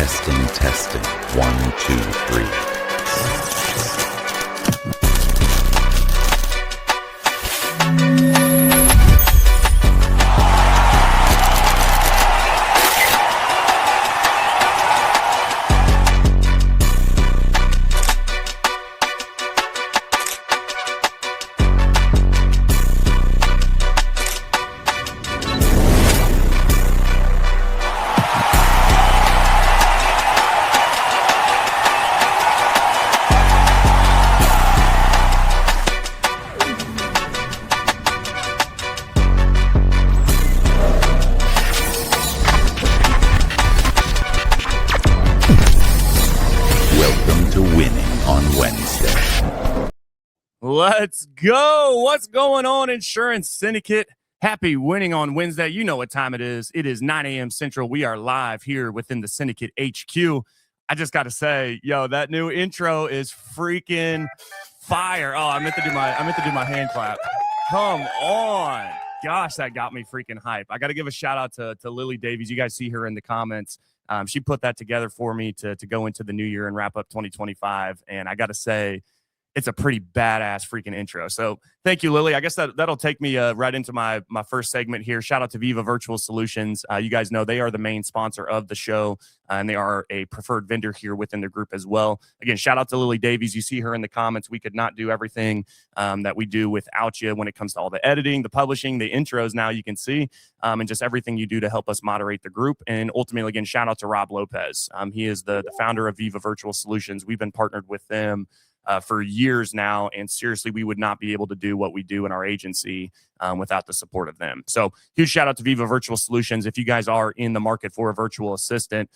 Testing. 1, 2, 3. Let's go. What's going on, Insurance Syndicate? Happy Winning on Wednesday. You know what time it is. It is 9 a.m. Central. We are live here within the Syndicate HQ. I just got to say, yo, that new intro is freaking fire. Oh, I meant to do my hand clap. Come on. Gosh, that got me freaking hype. I got to give a shout out to Lily Davies. You guys see her in the comments. She put that together for me to go into the new year and wrap up 2025. And I got to say, it's a pretty badass freaking intro. So thank you, Lily. I guess that'll take me right into my first segment here. Shout out to Viva Virtual Solutions. You guys know they are the main sponsor of the show, and they are a preferred vendor here within the group as well. Again, shout out to Lily Davies. You see her in the comments. We could not do everything that we do without you when it comes to all the editing, the publishing, the intros now you can see, and just everything you do to help us moderate the group. And ultimately, again, shout out to Rob Lopez. He is the founder of Viva Virtual Solutions. We've been partnered with them for years now, and seriously, we would not be able to do what we do in our agency without the support of them. So huge shout out to Viva Virtual Solutions. If you guys are in the market for a virtual assistant,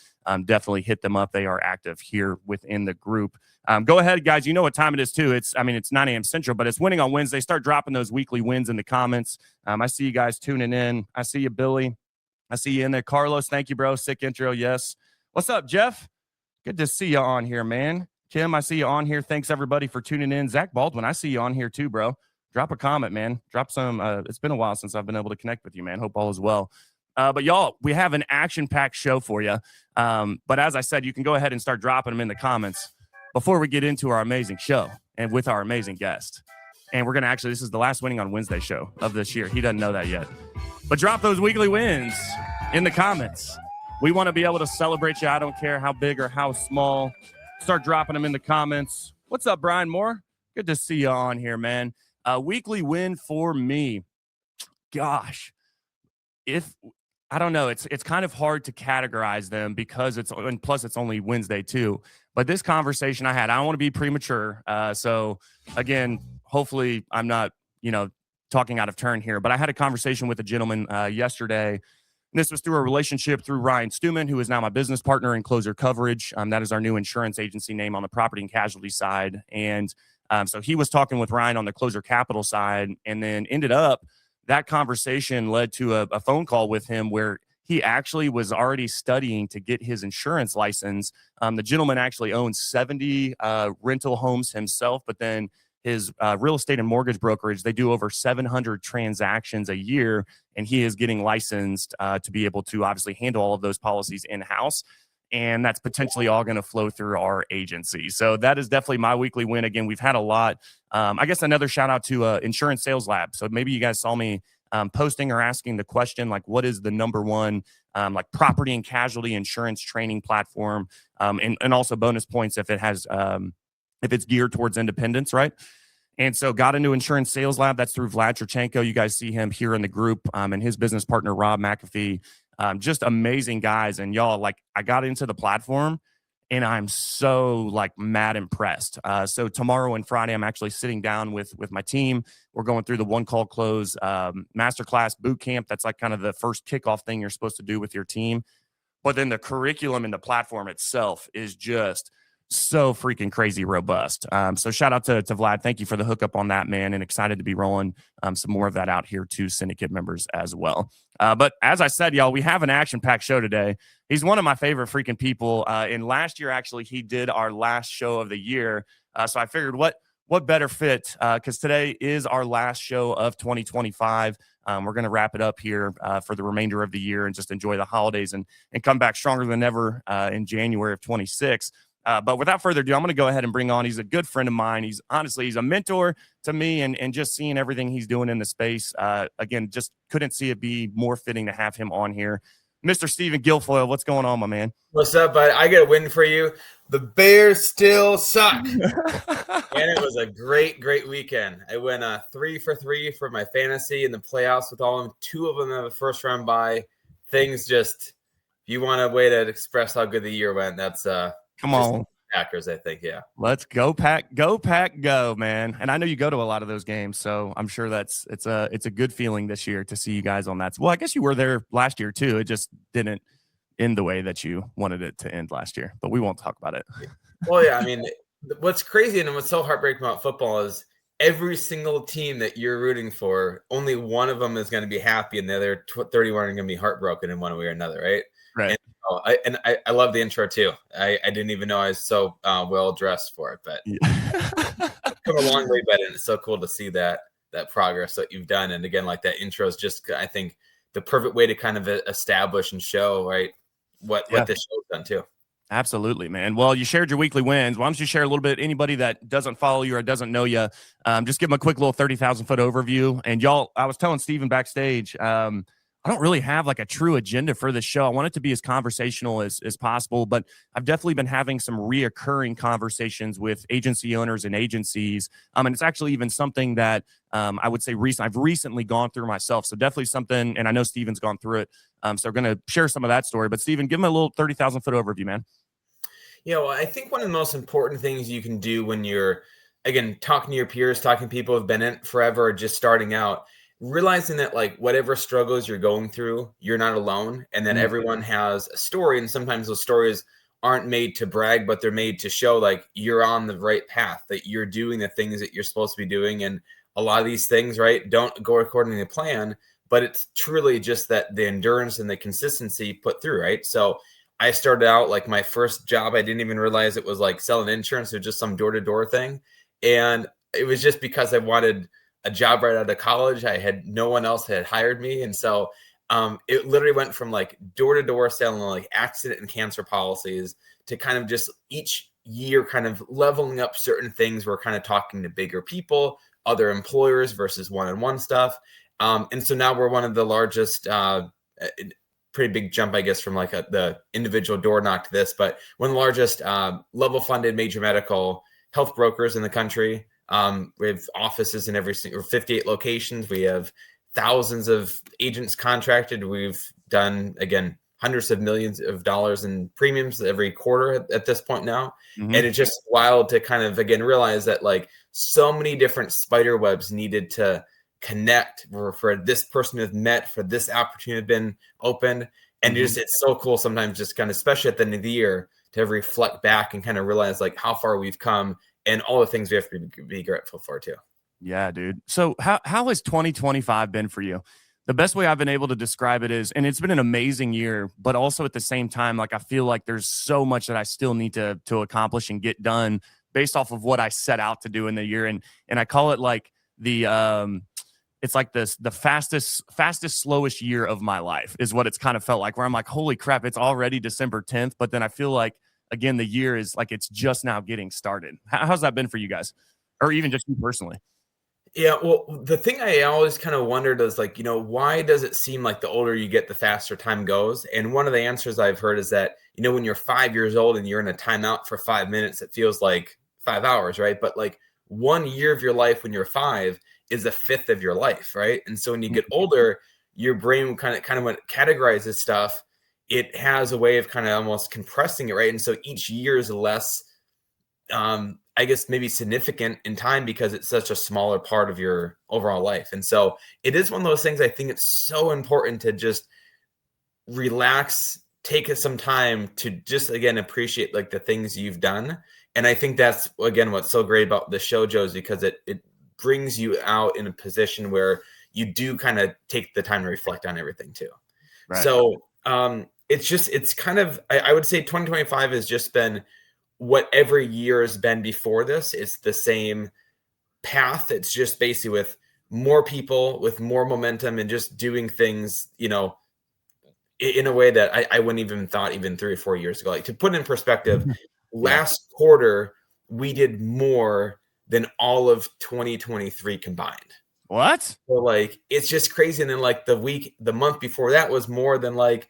definitely hit them up. They are active here within the group. Go ahead, guys. You know what time it is too. It's 9 a.m. Central, but it's Winning on Wednesday. Start dropping those weekly wins in the comments. I see you guys tuning in. I see you, Billy. I see you in there. Carlos, thank you, bro. Sick intro. Yes. What's up, Jeff? Good to see you on here, man. Kim, I see you on here. Thanks, everybody, for tuning in. Zach Baldwin, I see you on here too, bro. Drop a comment, man. Drop some. It's been a while since I've been able to connect with you, man. Hope all is well. But y'all, we have an action-packed show for you. But as I said, you can go ahead and start dropping them in the comments before we get into our amazing show and with our amazing guest. And we're going to this is the last Winning on Wednesday show of this year. He doesn't know that yet. But drop those weekly wins in the comments. We want to be able to celebrate you. I don't care how big or how small. Start dropping them in the comments. What's up, Brian Moore? Good to see you on here, man. Weekly win for me. Gosh, I don't know. It's kind of hard to categorize them because and plus it's only Wednesday too. But this conversation I had, I don't want to be premature. So again, hopefully I'm not, talking out of turn here. But I had a conversation with a gentleman yesterday. This was through a relationship through Ryan Stuman, who is now my business partner in Closer Coverage. That is our new insurance agency name on the property and casualty side. And so he was talking with Ryan on the Closer Capital side, and then ended up that conversation led to a phone call with him where he actually was already studying to get his insurance license. The gentleman actually owns 70 rental homes himself, but then his real estate and mortgage brokerage, they do over 700 transactions a year, and he is getting licensed to be able to obviously handle all of those policies in-house. And that's potentially all going to flow through our agency. So that is definitely my weekly win. Again, we've had a lot. I guess another shout out to Insurance Sales Lab. So maybe you guys saw me posting or asking the question, like, what is the number one like property and casualty insurance training platform? And also bonus points if it has if it's geared towards independence, right? And so got into Insurance Sales Lab. That's through Vlad Trachenko. You guys see him here in the group, and his business partner, Rob McAfee. Just amazing guys. And y'all, like, I got into the platform and I'm so like mad impressed. So tomorrow and Friday, I'm actually sitting down with my team. We're going through the One Call Close masterclass boot camp. That's like kind of the first kickoff thing you're supposed to do with your team. But then the curriculum and the platform itself is just so freaking crazy robust. So shout out to Vlad. Thank you for the hookup on that, man. And excited to be rolling some more of that out here to Syndicate members as well. But as I said, y'all, we have an action-packed show today. He's one of my favorite freaking people. And last year, actually, he did our last show of the year. So I figured what what better fit? Because today is our last show of 2025. We're going to wrap it up here for the remainder of the year and just enjoy the holidays and come back stronger than ever in January of 26. But without further ado, I'm going to go ahead and bring on, he's a good friend of mine. He's a mentor to me, and just seeing everything he's doing in the space. Again, just couldn't see it be more fitting to have him on here. Mr. Stephen Guilfoile, what's going on, my man? What's up, bud? I got a win for you. The Bears still suck. And it was a great weekend. I went 3 for 3 for my fantasy in the playoffs with all of them. 2 of them have a first round bye. Things just, if you want a way to express how good the year went, that's come on. Packers, I think. Yeah. Let's go Pack, go, man. And I know you go to a lot of those games, so I'm sure it's a good feeling this year to see you guys on that. Well, I guess you were there last year too. It just didn't end the way that you wanted it to end last year, but we won't talk about it. Well, yeah, I mean, what's crazy and what's so heartbreaking about football is every single team that you're rooting for, only one of them is going to be happy and the other 31 are going to be heartbroken in one way or another, right? Right. And I love the intro too. I didn't even know I was so well dressed for it, but I've come a long way, but it's so cool to see that progress that you've done. And again, like that intro is just, I think, the perfect way to kind of establish and show, right, what this show's done too. Absolutely, man. Well, you shared your weekly wins. Why don't you share a little bit? Anybody that doesn't follow you or doesn't know you, just give them a quick little 30,000 foot overview. And y'all, I was telling Steven backstage, I don't really have like a true agenda for this show. I want it to be as conversational as possible, but I've definitely been having some reoccurring conversations with agency owners and agencies. And it's actually even something that I would say I've recently gone through myself. So definitely something, and I know Steven's gone through it. So we're going to share some of that story. But Steven, give him a little 30,000 foot overview, man. Well, I think one of the most important things you can do when you're, again, talking to your peers, talking to people who've been in it forever, or just starting out, realizing that like whatever struggles you're going through, you're not alone, and that everyone has a story. And sometimes those stories aren't made to brag, but they're made to show like you're on the right path, that you're doing the things that you're supposed to be doing. And a lot of these things, right, don't go according to plan, but it's truly just that the endurance and the consistency put through, right? So I started out like my first job, I didn't even realize it was like selling insurance or just some door-to-door thing. And it was just because I wanted a job right out of college. I had no one else had hired me. And so it literally went from like door-to-door selling like accident and cancer policies to kind of just each year kind of leveling up certain things. We're kind of talking to bigger people, other employers versus one-on-one stuff. And so now we're one of the largest, pretty big jump, I guess, from like the individual door knock to this, but one of the largest level funded major medical health brokers in the country. We have offices in every single 58 locations. We have thousands of agents contracted. We've done, again, hundreds of millions of dollars in premiums every quarter at this point now. Mm-hmm. And it's just wild to kind of, again, realize that like so many different spider webs needed to connect for this person to have met, for this opportunity to have been opened. And mm-hmm. It's so cool sometimes just kind of, especially at the end of the year, to reflect back and kind of realize like how far we've come and all the things we have to be grateful for too. Yeah, dude. So how has 2025 been for you? The best way I've been able to describe it is, and it's been an amazing year, but also at the same time, like I feel like there's so much that I still need to accomplish and get done based off of what I set out to do in the year. And I call it like it's like the fastest, slowest year of my life is what it's kind of felt like, where I'm like, holy crap, it's already December 10th. But then I feel like, again, the year is like, it's just now getting started. How's that been for you guys? Or even just you personally? Yeah, well, the thing I always kind of wondered is like, why does it seem like the older you get, the faster time goes? And one of the answers I've heard is that, when you're 5 years old and you're in a timeout for 5 minutes, it feels like 5 hours, right? But like 1 year of your life when you're 5 is a fifth of your life, right? And so when you get older, your brain kind of when it categorizes stuff, it has a way of kind of almost compressing it, right? And so each year is less, I guess maybe significant in time because it's such a smaller part of your overall life. And so it is one of those things I think it's so important to just relax, take some time to just, again, appreciate like the things you've done. And I think that's, again, what's so great about the show, Joe, is because it brings you out in a position where you do kind of take the time to reflect on everything too. Right. So it's kind of, I would say 2025 has just been what every year has been before this. It's the same path. It's just basically with more people, with more momentum, and just doing things, in a way that I wouldn't even thought even 3 or 4 years ago. Like, to put in perspective, last quarter, we did more than all of 2023 combined. What? So like, it's just crazy. And then like the month before that was more than like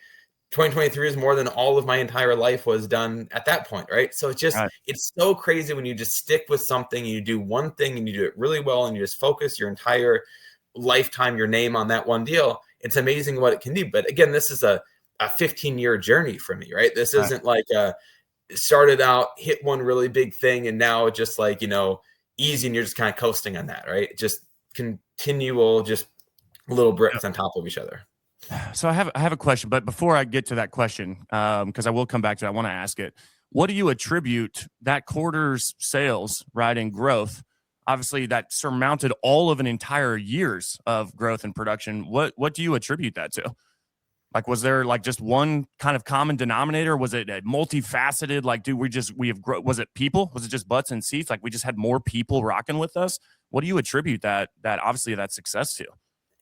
2023 is more than all of my entire life was done at that point. Right. So it's just, it's so crazy when you just stick with something and you do one thing and you do it really well and you just focus your entire lifetime, your name on that one deal. It's amazing what it can do. But again, this is a 15-year journey for me, right? This isn't like started out, hit one really big thing, and now just like, easy and you're just kind of coasting on that, right? Just continual, just little bricks on top of each other. So I have a question, but before I get to that question, because I will come back to it, I want to ask it. What do you attribute that quarter's sales, right, and growth? Obviously, that surmounted all of an entire year's of growth and production. What do you attribute that to? Like, was there like just one kind of common denominator? Was it multifaceted? Like, was it people? Was it just butts and seats? Like, we just had more people rocking with us? What do you attribute that obviously that success to?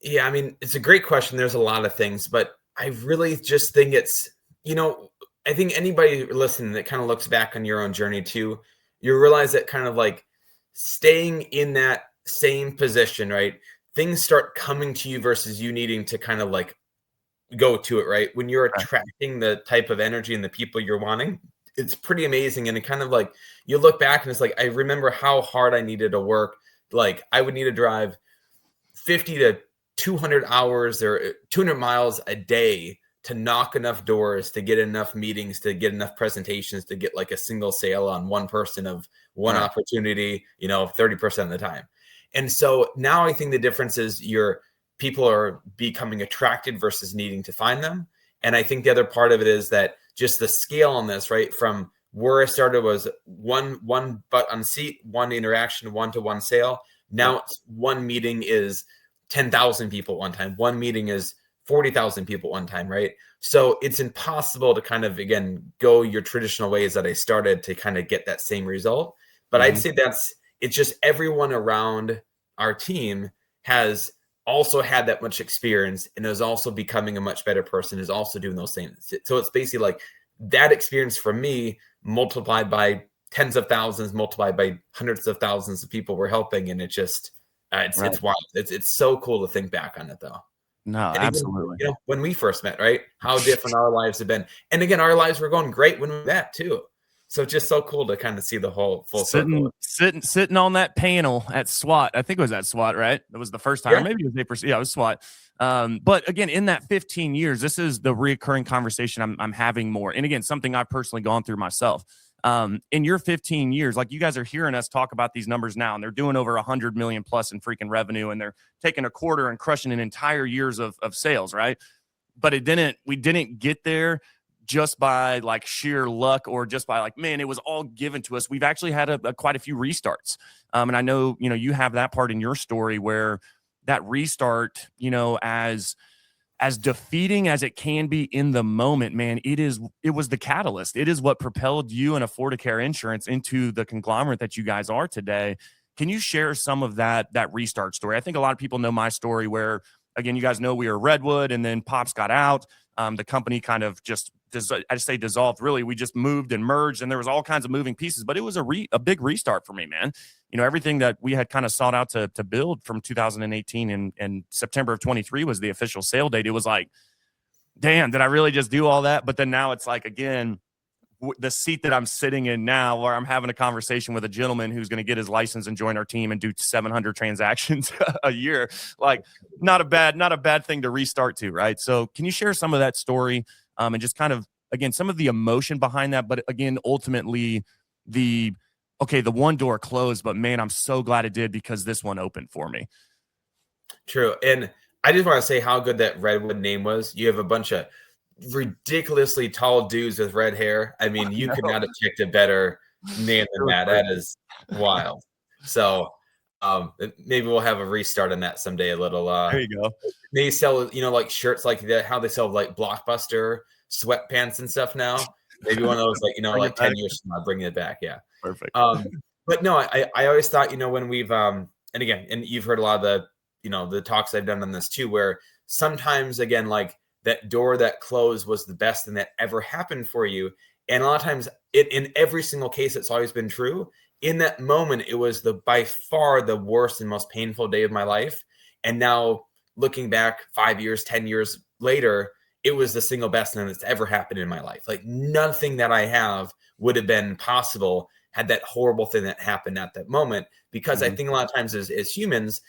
Yeah, I mean, it's a great question. There's a lot of things, but I really just think it's, I think anybody listening that kind of looks back on your own journey too, you realize that kind of like staying in that same position, right? Things start coming to you versus you needing to kind of like go to it, right? When you're attracting the type of energy and the people you're wanting, it's pretty amazing. And it kind of like, you look back and it's like, I remember how hard I needed to work. Like, I would need to drive 50 to 200 hours or 200 miles a day to knock enough doors, to get enough meetings, to get enough presentations, to get like a single sale on one person of one opportunity, 30% of the time. And so now I think the difference is people are becoming attracted versus needing to find them. And I think the other part of it is that just the scale on this, right? From where I started was one butt on seat, one interaction, one-to-one sale. Now it's one meeting is 10,000 people one time. One meeting is 40,000 people one time, right? So it's impossible to kind of, again, go your traditional ways that I started to kind of get that same result. But I'd say it's just everyone around our team has also had that much experience and is also becoming a much better person, is also doing those things. So it's basically like that experience for me multiplied by tens of thousands, multiplied by hundreds of thousands of people we're helping. And it just, it's wild. It's so cool to think back on it though. No, and absolutely. Even, when we first met, right? How different our lives have been. And again, our lives were going great when we met too. So it's just so cool to kind of see the whole full circle. Sitting on that panel at SWAT. I think it was at SWAT, right? That was the first time. Yeah. Maybe it was it was SWAT. But again, in that 15 years, this is the reoccurring conversation I'm having more. And again, something I've personally gone through myself. In your 15 years, like, you guys are hearing us talk about these numbers now, and they're doing over 100 million plus in freaking revenue, and they're taking a quarter and crushing an entire years of sales, right? But we didn't get there just by like sheer luck or just by like, man, it was all given to us. We've actually had quite a few restarts. And I know, you have that part in your story where that restart, as defeating as it can be in the moment, man, it was the catalyst. It is what propelled you and AffordaCare Insurance into the conglomerate that you guys are today. Can you share some of that restart story? I think a lot of people know my story where, again, you guys know we were Redwood and then Pops got out. The company kind of just, I say dissolved, really. We just moved and merged, and there was all kinds of moving pieces, but it was a big restart for me, man. Everything that we had kind of sought out to build from 2018 and September of 23 was the official sale date. It was like, damn, did I really just do all that? But then now it's like, again, the seat that I'm sitting in now, where I'm having a conversation with a gentleman who's going to get his license and join our team and do 700 transactions a year. Like, not a bad thing to restart to, right? So can you share some of that story and just kind of, again, some of the emotion behind that, but again, ultimately the one door closed, but man, I'm so glad it did because this one opened for me. True. And I just want to say how good that Redwood name was. You have a bunch of ridiculously tall dudes with red hair. I mean, you could not have picked a better name than that. That is wild. So maybe we'll have a restart on that someday. A little there you go. They sell, like shirts like that, how they sell like Blockbuster sweatpants and stuff now. Maybe one of those, like, like 10 years from now, bringing it back. Yeah. Perfect. But no, I always thought, when we've, and again, and you've heard a lot of the, the talks I've done on this too, where sometimes, again, like that door that closed was the best thing that ever happened for you. And a lot of times in every single case, it's always been true. In that moment, it was by far the worst and most painful day of my life. And now looking back 5 years, 10 years later, it was the single best thing that's ever happened in my life. Like nothing that I have would have been possible had that horrible thing that happened at that moment. Because I think a lot of times as humans,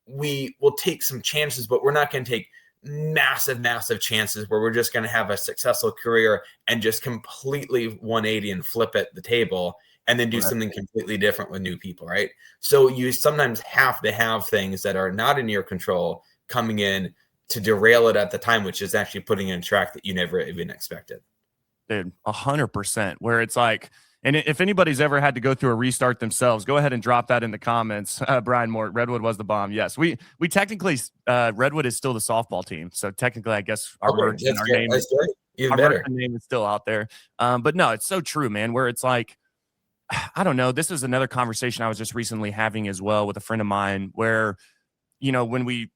we will take some chances, but we're not going to take massive chances where we're just going to have a successful career and just completely 180 and flip at the table and then do something completely different with new people, right? So you sometimes have to have things that are not in your control coming in to derail it at the time, which is actually putting in a track that you never even expected. Dude, 100%, where it's like, and if anybody's ever had to go through a restart themselves, go ahead and drop that in the comments. Brian Moore, Redwood was the bomb. Yes, we technically, Redwood is still the softball team. So technically, I guess our name is still out there. But no, it's so true, man, where it's like, I don't know. This is another conversation I was just recently having as well with a friend of mine where, when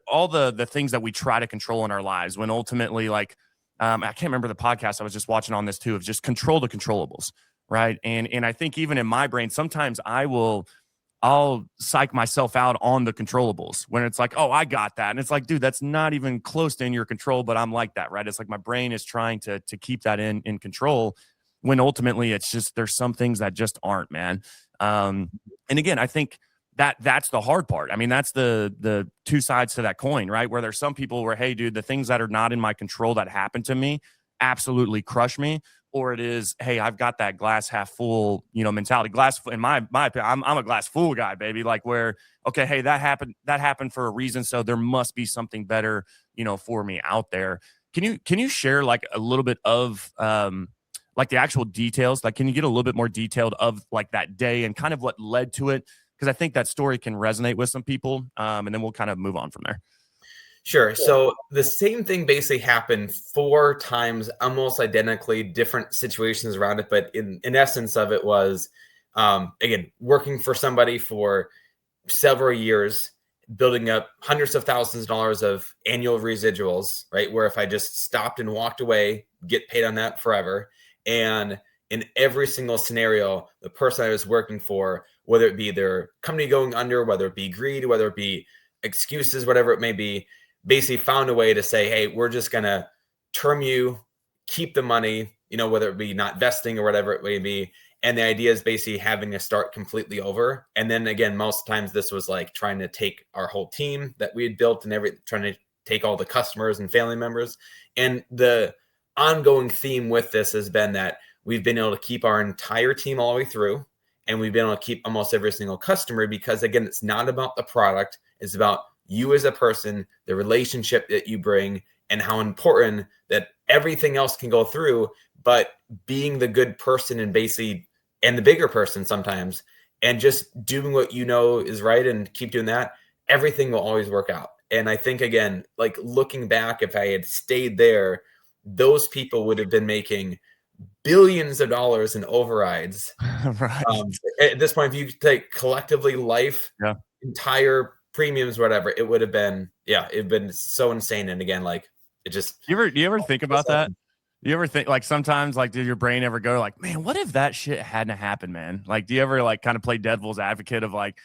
all the things that we try to control in our lives, when ultimately, like, I can't remember the podcast I was just watching on this too, of just control the controllables. Right. And I think even in my brain, sometimes I'll psych myself out on the controllables when it's like, oh, I got that. And it's like, dude, that's not even close to in your control, but I'm like that. Right. It's like my brain is trying to keep that in control when ultimately it's just, there's some things that just aren't, man. And again, I think that's the hard part. I mean, that's the two sides to that coin, right? Where there's some people where, hey, dude, the things that are not in my control that happen to me absolutely crush me. Or it is, hey, I've got that glass half full, mentality. In my opinion, I'm a glass full guy, baby. Like where, okay, hey, that happened for a reason, so there must be something better, for me out there. Can you share like a little bit of like the actual details? Like, can you get a little bit more detailed of like that day and kind of what led to it? Because I think that story can resonate with some people, and then we'll kind of move on from there. Sure. So the same thing basically happened 4 times, almost identically, different situations around it. But in essence of it was, again, working for somebody for several years, building up hundreds of thousands of dollars of annual residuals, right? Where if I just stopped and walked away, get paid on that forever. And in every single scenario, the person I was working for, whether it be their company going under, whether it be greed, whether it be excuses, whatever it may be, basically found a way to say, hey, we're just going to term you, keep the money, whether it be not vesting or whatever it may be. And the idea is basically having to start completely over. And then again, most times this was like trying to take our whole team that we had built and trying to take all the customers and family members. And the ongoing theme with this has been that we've been able to keep our entire team all the way through. And we've been able to keep almost every single customer because, again, it's not about the product. It's about you as a person, the relationship that you bring, and how important that everything else can go through, but being the good person and the bigger person sometimes, and just doing what is right and keep doing that, everything will always work out. And I think, again, like looking back, if I had stayed there, those people would have been making billions of dollars in overrides. Right. At this point, if you take collectively life, entire premiums, whatever, it would have been, it'd been so insane. And again, like it just, do you ever think about that? You ever think like sometimes like, did your brain ever go like, man, what if that shit hadn't happened, man? Like, do you ever like kind of play devil's advocate of like,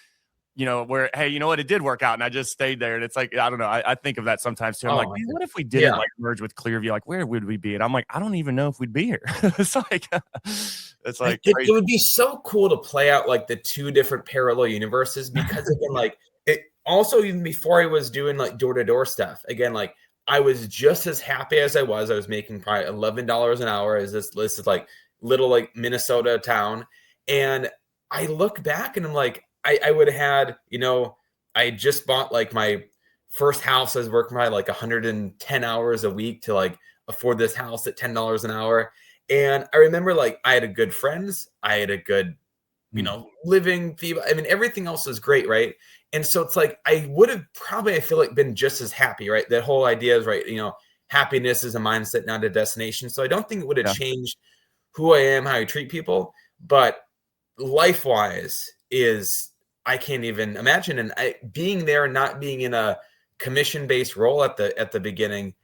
where, hey, you know what, it did work out and I just stayed there. And it's like, I don't know. I think of that sometimes too. I'm like, man, what if we didn't like merge with Clearview? Like, where would we be? And I'm like, I don't even know if we'd be here. It's like it would be so cool to play out like the 2 different parallel universes, because again, like it also, even before I was doing like door-to-door stuff, again, like I was just as happy as I was making probably $11 an hour as this is like little like Minnesota town. And I look back and I'm like, I would have had, I just bought like my first house. I was working by like 110 hours a week to like afford this house at $10 an hour. And I remember like I had a good friends. I had a good, living. I mean, everything else was great. Right. And so it's like, I would have probably, I feel like, been just as happy, right? That whole idea is right. Happiness is a mindset, not a destination. So I don't think it would have changed who I am, how I treat people, but life-wise is I can't even imagine. And being there and not being in a commission-based role at the beginning,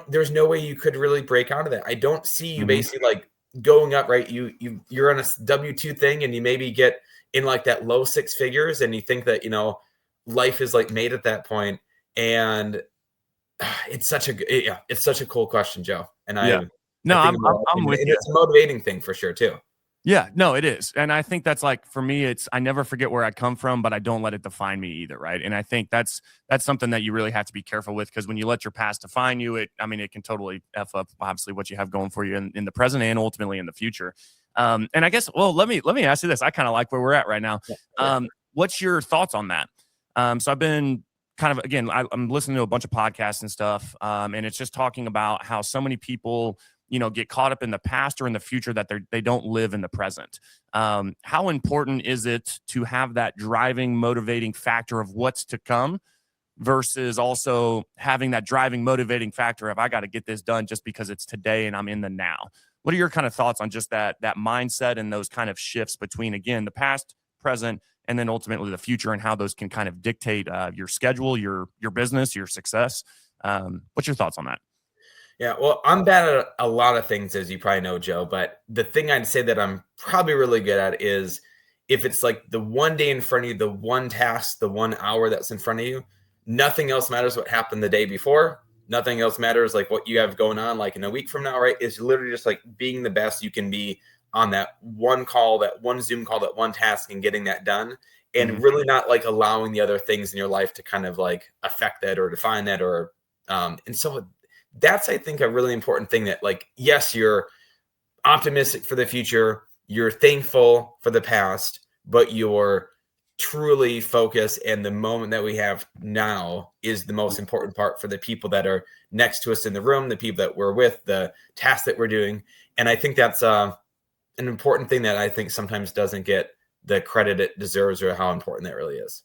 there's no way you could really break out of that. I don't see you basically like going up, right? You're on a W-2 thing and you maybe get in like that low six figures and you think that, life is like made at that point. And it's such a cool question, Joe. And I'm with you. It's a motivating thing for sure too. Yeah, no, it is. And I think that's like, for me, I never forget where I come from, but I don't let it define me either. Right. And I think that's something that you really have to be careful with, because when you let your past define you, it can totally F up obviously what you have going for you in the present and ultimately in the future. And I guess, well, let me ask you this. I kind of like where we're at right now. What's your thoughts on that? So I've been kind of, again, I'm listening to a bunch of podcasts and stuff. And it's just talking about how so many people, get caught up in the past or in the future that they don't live in the present. How important is it to have that driving, motivating factor of what's to come versus also having that driving, motivating factor of I got to get this done just because it's today and I'm in the now? What are your kind of thoughts on just that mindset and those kind of shifts between, again, the past, present, and then ultimately the future, and how those can kind of dictate your schedule, your business, your success? What's your thoughts on that? Yeah, well, I'm bad at a lot of things, as you probably know, Joe. But the thing I'd say that I'm probably really good at is if it's like the one day in front of you, the one task, the 1 hour that's in front of you, nothing else matters what happened the day before. Nothing else matters like what you have going on like in a week from now, right? It's literally just like being the best you can be on that one call, that one Zoom call, that one task, and getting that done. And really not like allowing the other things in your life to kind of like affect that or define that or and so that's, I think, a really important thing that, like, yes, you're optimistic for the future, you're thankful for the past, but you're truly focused. And the moment that we have now is the most important part for the people that are next to us in the room, the people that we're with, the tasks that we're doing. And I think that's an important thing that I think sometimes doesn't get the credit it deserves or how important that really is.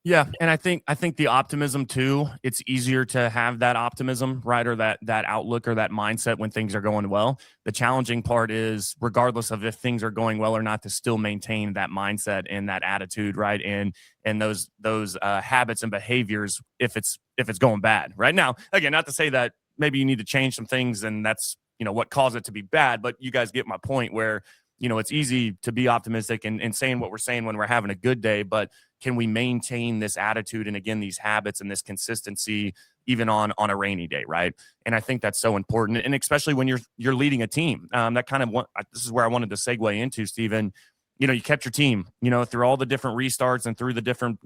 Yeah, and I think the optimism too, it's easier to have that optimism, right? Or that outlook or that mindset when things are going well. The challenging part is, regardless of if things are going well or not, to still maintain that mindset and that attitude, right? And those habits and behaviors if it's going bad. Right now, again, not to say that maybe you need to change some things and that's, what caused it to be bad, but you guys get my point where, it's easy to be optimistic and saying what we're saying when we're having a good day, but can we maintain this attitude and, again, these habits and this consistency even on a rainy day, right? And I think that's so important, and especially when you're leading a team. That kind of this is where I wanted to segue into, Stephen. You kept your team, through all the different restarts and through the different,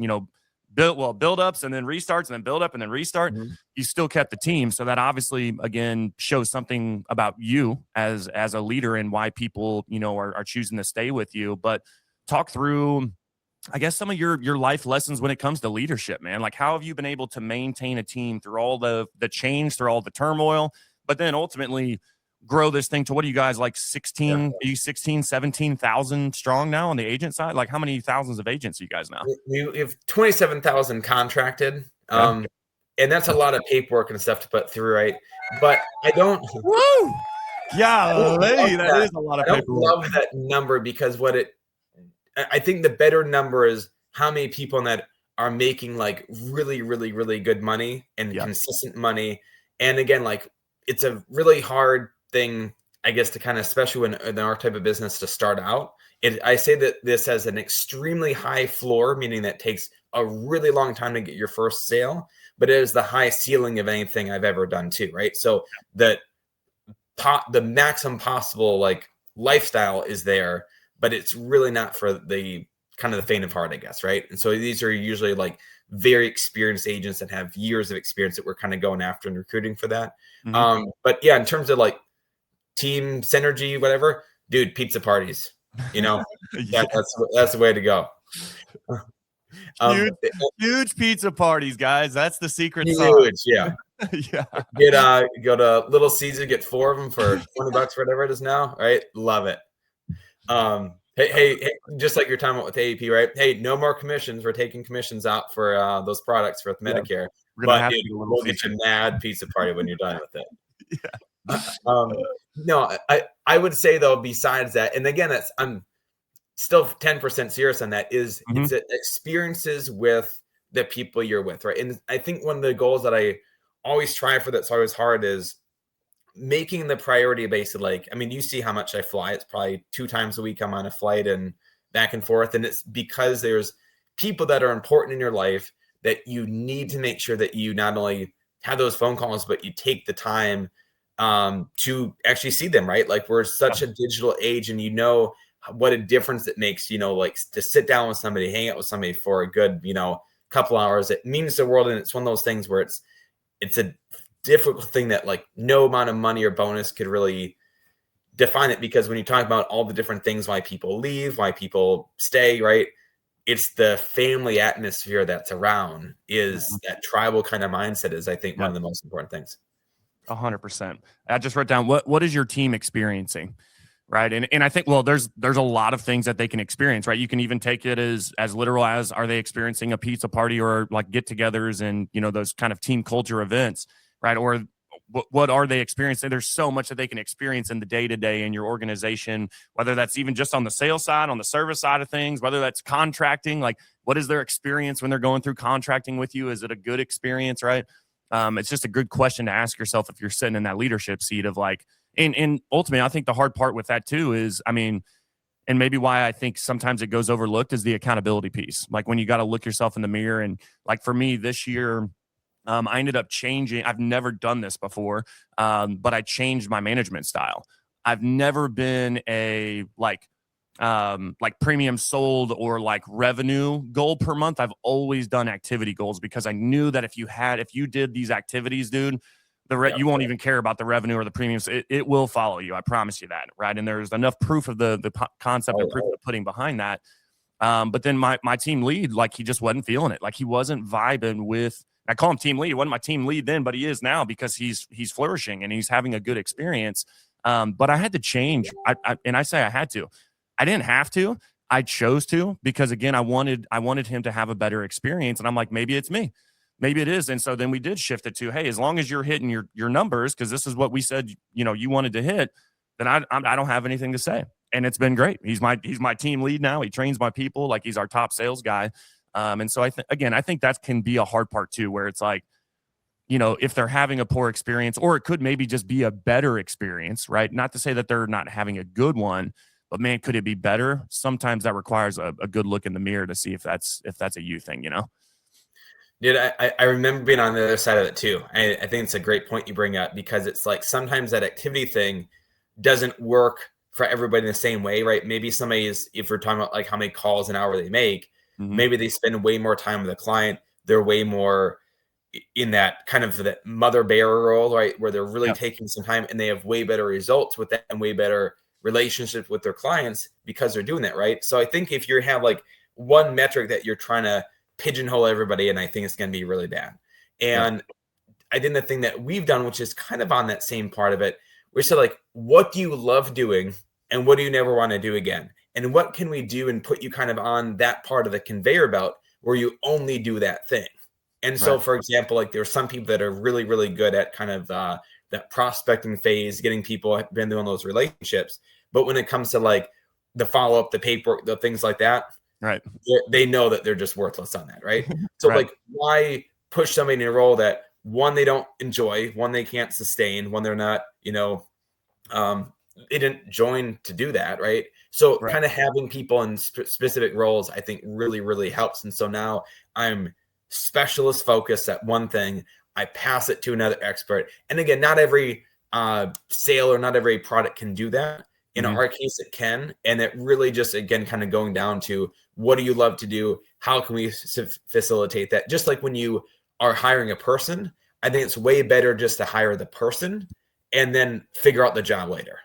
build-ups and then restarts and then build up and then restart. You still kept the team. So that obviously, again, shows something about you as a leader and why people, are choosing to stay with you. But talk through, I guess, some of your life lessons when it comes to leadership, man. Like, how have you been able to maintain a team through all the change, through all the turmoil, but then ultimately grow this thing to, what are you guys, like 17,000 strong now on the agent side? Like, how many thousands of agents are you guys now? We have 27,000 contracted. And that's a lot of paperwork and stuff to put through, right? But I don't. Woo! Yeah, that is a lot of paperwork. I don't love that number because I think the better number is how many people in that are making like really, really, really good money and consistent money. And again, like, it's a really hard thing, I guess, to kind of, especially in our type of business, to start out. I say that this has an extremely high floor, meaning that it takes a really long time to get your first sale, but it is the high ceiling of anything I've ever done too, right? So the maximum possible like lifestyle is there, but it's really not for the kind of the faint of heart, I guess, right? And so these are usually like very experienced agents that have years of experience that we're kind of going after and recruiting for that. But yeah, in terms of like team synergy, whatever, dude, pizza parties, that's the way to go. Huge pizza parties, guys. That's the secret sauce. Yeah. Go to Little Caesar, get 4 of them for $20, whatever it is now, right? Love it. Hey, just like your time with AAP, right? Hey, no more commissions. We're taking commissions out for those products for Medicare. But dude, we'll get you mad pizza party when you're done with it. No, I would say though, besides that, and again, still 10% serious on that, is Mhm. it's experiences with the people you're with, right? And I think one of the goals that I always try for that's always hard is making the priority based. Like, I mean, you see how much I fly. It's probably 2 times a week I'm on a flight and back and forth. And it's because there's people that are important in your life that you need to make sure that you not only have those phone calls, but you take the time to actually see them, right? Like, we're such a digital age, and you know what a difference it makes, you know, like to sit down with somebody, hang out with somebody for a good, you know, couple hours. It means the world. And it's one of those things where it's a difficult thing that like no amount of money or bonus could really define it, because when you talk about all the different things, why people leave, why people stay, right? It's the family atmosphere that's around, is that tribal kind of mindset is, I think, one of the most important things. 100%. I just wrote down, what is your team experiencing? Right. And I think, well, there's a lot of things that they can experience, right? You can even take it as literal as, are they experiencing a pizza party or like get-togethers and, you know, those kind of team culture events, right? Or what are they experiencing? There's so much that they can experience in the day-to-day in your organization, whether that's even just on the sales side, on the service side of things, whether that's contracting, like what is their experience when they're going through contracting with you? Is it a good experience, right? It's just a good question to ask yourself if you're sitting in that leadership seat of like, and ultimately, I think the hard part with that too is, I mean, and maybe why I think sometimes it goes overlooked is the accountability piece. Like when you got to look yourself in the mirror, and like for me this year, I ended up changing. I've never done this before, but I changed my management style. I've never been a like premium sold or like revenue goal per month. I've always done activity goals, because I knew that if you did these activities, dude, you won't even care about the revenue or the premiums. It will follow you. I promise you that. Right. And there's enough proof of the concept and proof of the pudding behind that. But then my team lead, like he just wasn't feeling it. Like he wasn't vibing with, I call him team lead. He wasn't my team lead then, but he is now, because he's flourishing and he's having a good experience. But I had to change. And I say I had to. I didn't have to. I chose to, because again, I wanted him to have a better experience. And I'm like, maybe it's me. Maybe it is. And so then we did shift it to, hey, as long as you're hitting your numbers, because this is what we said, you know, you wanted to hit, then I don't have anything to say. And it's been great. He's my team lead now. He trains my people like he's our top sales guy. And so I think that can be a hard part too, where it's like, you know, if they're having a poor experience, or it could maybe just be a better experience, right? Not to say that they're not having a good one, but man, could it be better? Sometimes that requires a good look in the mirror to see if that's a you thing, you know? Dude, I remember being on the other side of it too. I think it's a great point you bring up, because it's like sometimes that activity thing doesn't work for everybody in the same way, right? Maybe somebody is, if we're talking about like how many calls an hour they make, maybe they spend way more time with the client. They're way more in that kind of that mother bear role, right? Where they're really taking some time, and they have way better results with that and way better relationships with their clients because they're doing that, right? So I think if you have like one metric that you're trying to pigeonhole everybody, and I think it's going to be really bad. And I think the thing that we've done, which is kind of on that same part of it, we said like, what do you love doing and what do you never want to do again? And what can we do and put you kind of on that part of the conveyor belt where you only do that thing? And so, for example, like there's some people that are really, really good at kind of that prospecting phase, getting people been doing those relationships. But when it comes to like the follow-up, the paperwork, the things like that, right, they know that they're just worthless on that, right? So like, why push somebody in a role that one, they don't enjoy, one, they can't sustain, one, they're not, you know, they didn't join to do that, right? So kind of having people in specific roles, I think really, really helps. And so now I'm specialist focused at one thing. I pass it to another expert. And again, not every sale or not every product can do that. In our case, it can. And it really just, again, kind of going down to what do you love to do? How can we facilitate that? Just like when you are hiring a person, I think it's way better just to hire the person and then figure out the job later.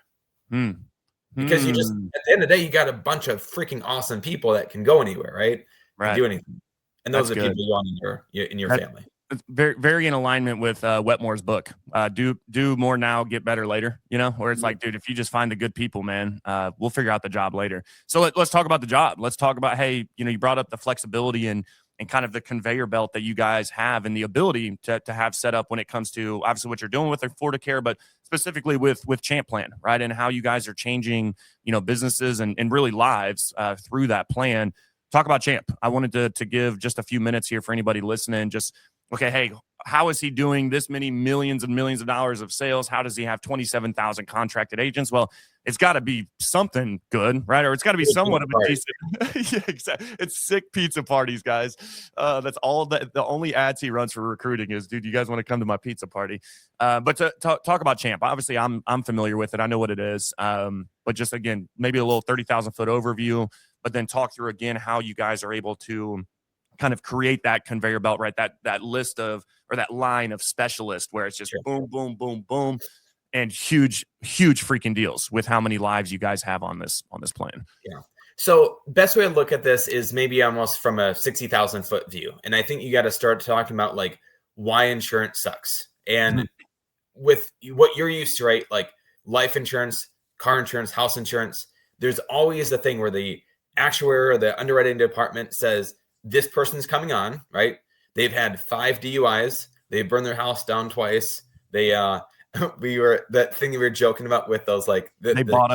Because you just, at the end of the day, you got a bunch of freaking awesome people that can go anywhere, right? And do anything. And those are the people you want in your family. It's very, very in alignment with Wetmore's book. Do more now, get better later. You know, where it's like, dude, if you just find the good people, man, we'll figure out the job later. So let's talk about the job. Let's talk about, hey, you know, you brought up the flexibility, and and kind of the conveyor belt that you guys have and the ability to have set up when it comes to obviously what you're doing with AffordaCare, but specifically with Champ Plan, right? And how you guys are changing, businesses and really lives through that plan. Talk about Champ. I wanted to give just a few minutes here for anybody listening. Just, okay, hey, how is he doing this many millions and millions of dollars of sales? How does he have 27,000 contracted agents? Well, it's got to be something good, right? Or it's got to be somewhat of a decent. Yeah, exactly. It's sick pizza parties, guys. That's all the only ads he runs for recruiting is, dude, you guys want to come to my pizza party? But to talk about Champ, obviously I'm familiar with it. I know what it is. But just again, maybe a little 30,000 foot overview, but then talk through again how you guys are able to kind of create that conveyor belt, right? That list of, or that line of specialists where it's just boom, boom, boom, boom, and huge freaking deals with how many lives you guys have on this plan. Yeah. So best way to look at this is maybe almost from a 60,000 foot view. And I think you got to start talking about like why insurance sucks. And with what you're used to, right? Like life insurance, car insurance, house insurance, there's always the thing where the actuary or the underwriting department says, this person's coming on, right? They've had 5 DUIs. They burned their house down twice. They, that thing you were joking about with those, like they bought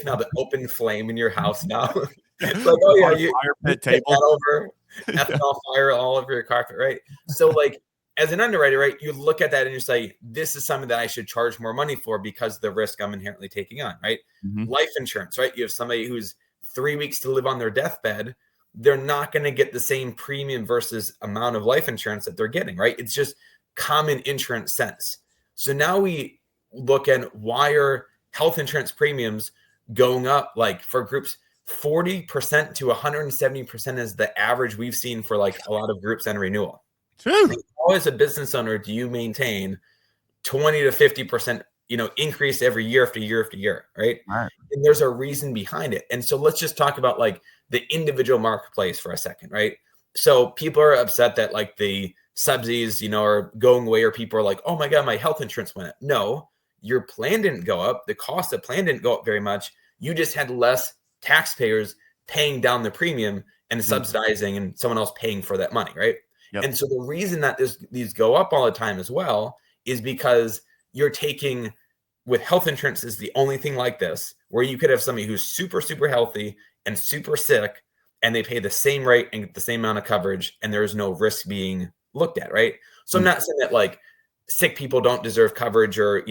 now the open flame in your house now. It's like, oh yeah, you fire pit table over, ethanol fire all over your carpet, right? So like as an underwriter, right, you look at that and you say, this is something that I should charge more money for because the risk I'm inherently taking on, right? Life insurance, right? You have somebody who's 3 weeks to live on their deathbed. They're not going to get the same premium versus amount of life insurance that they're getting, right? It's just common insurance sense. So now we look at why are health insurance premiums going up, like for groups 40% to 170% is the average we've seen for like a lot of groups and renewal. Like, how as a business owner do you maintain 20 to 50% increase every year after year after year, right? And there's a reason behind it. And so let's just talk about like the individual marketplace for a second, right? So people are upset that like the subsidies, are going away, or people are like, oh my God, my health insurance went up. No, your plan didn't go up. The cost of plan didn't go up very much. You just had less taxpayers paying down the premium and subsidizing and someone else paying for that money, right? Yep. And so the reason that these go up all the time as well is because you're taking, with health insurance is the only thing like this, where you could have somebody who's super, super healthy and super sick, and they pay the same rate and get the same amount of coverage, and there's no risk being looked at, right? So I'm not saying that like sick people don't deserve coverage, or,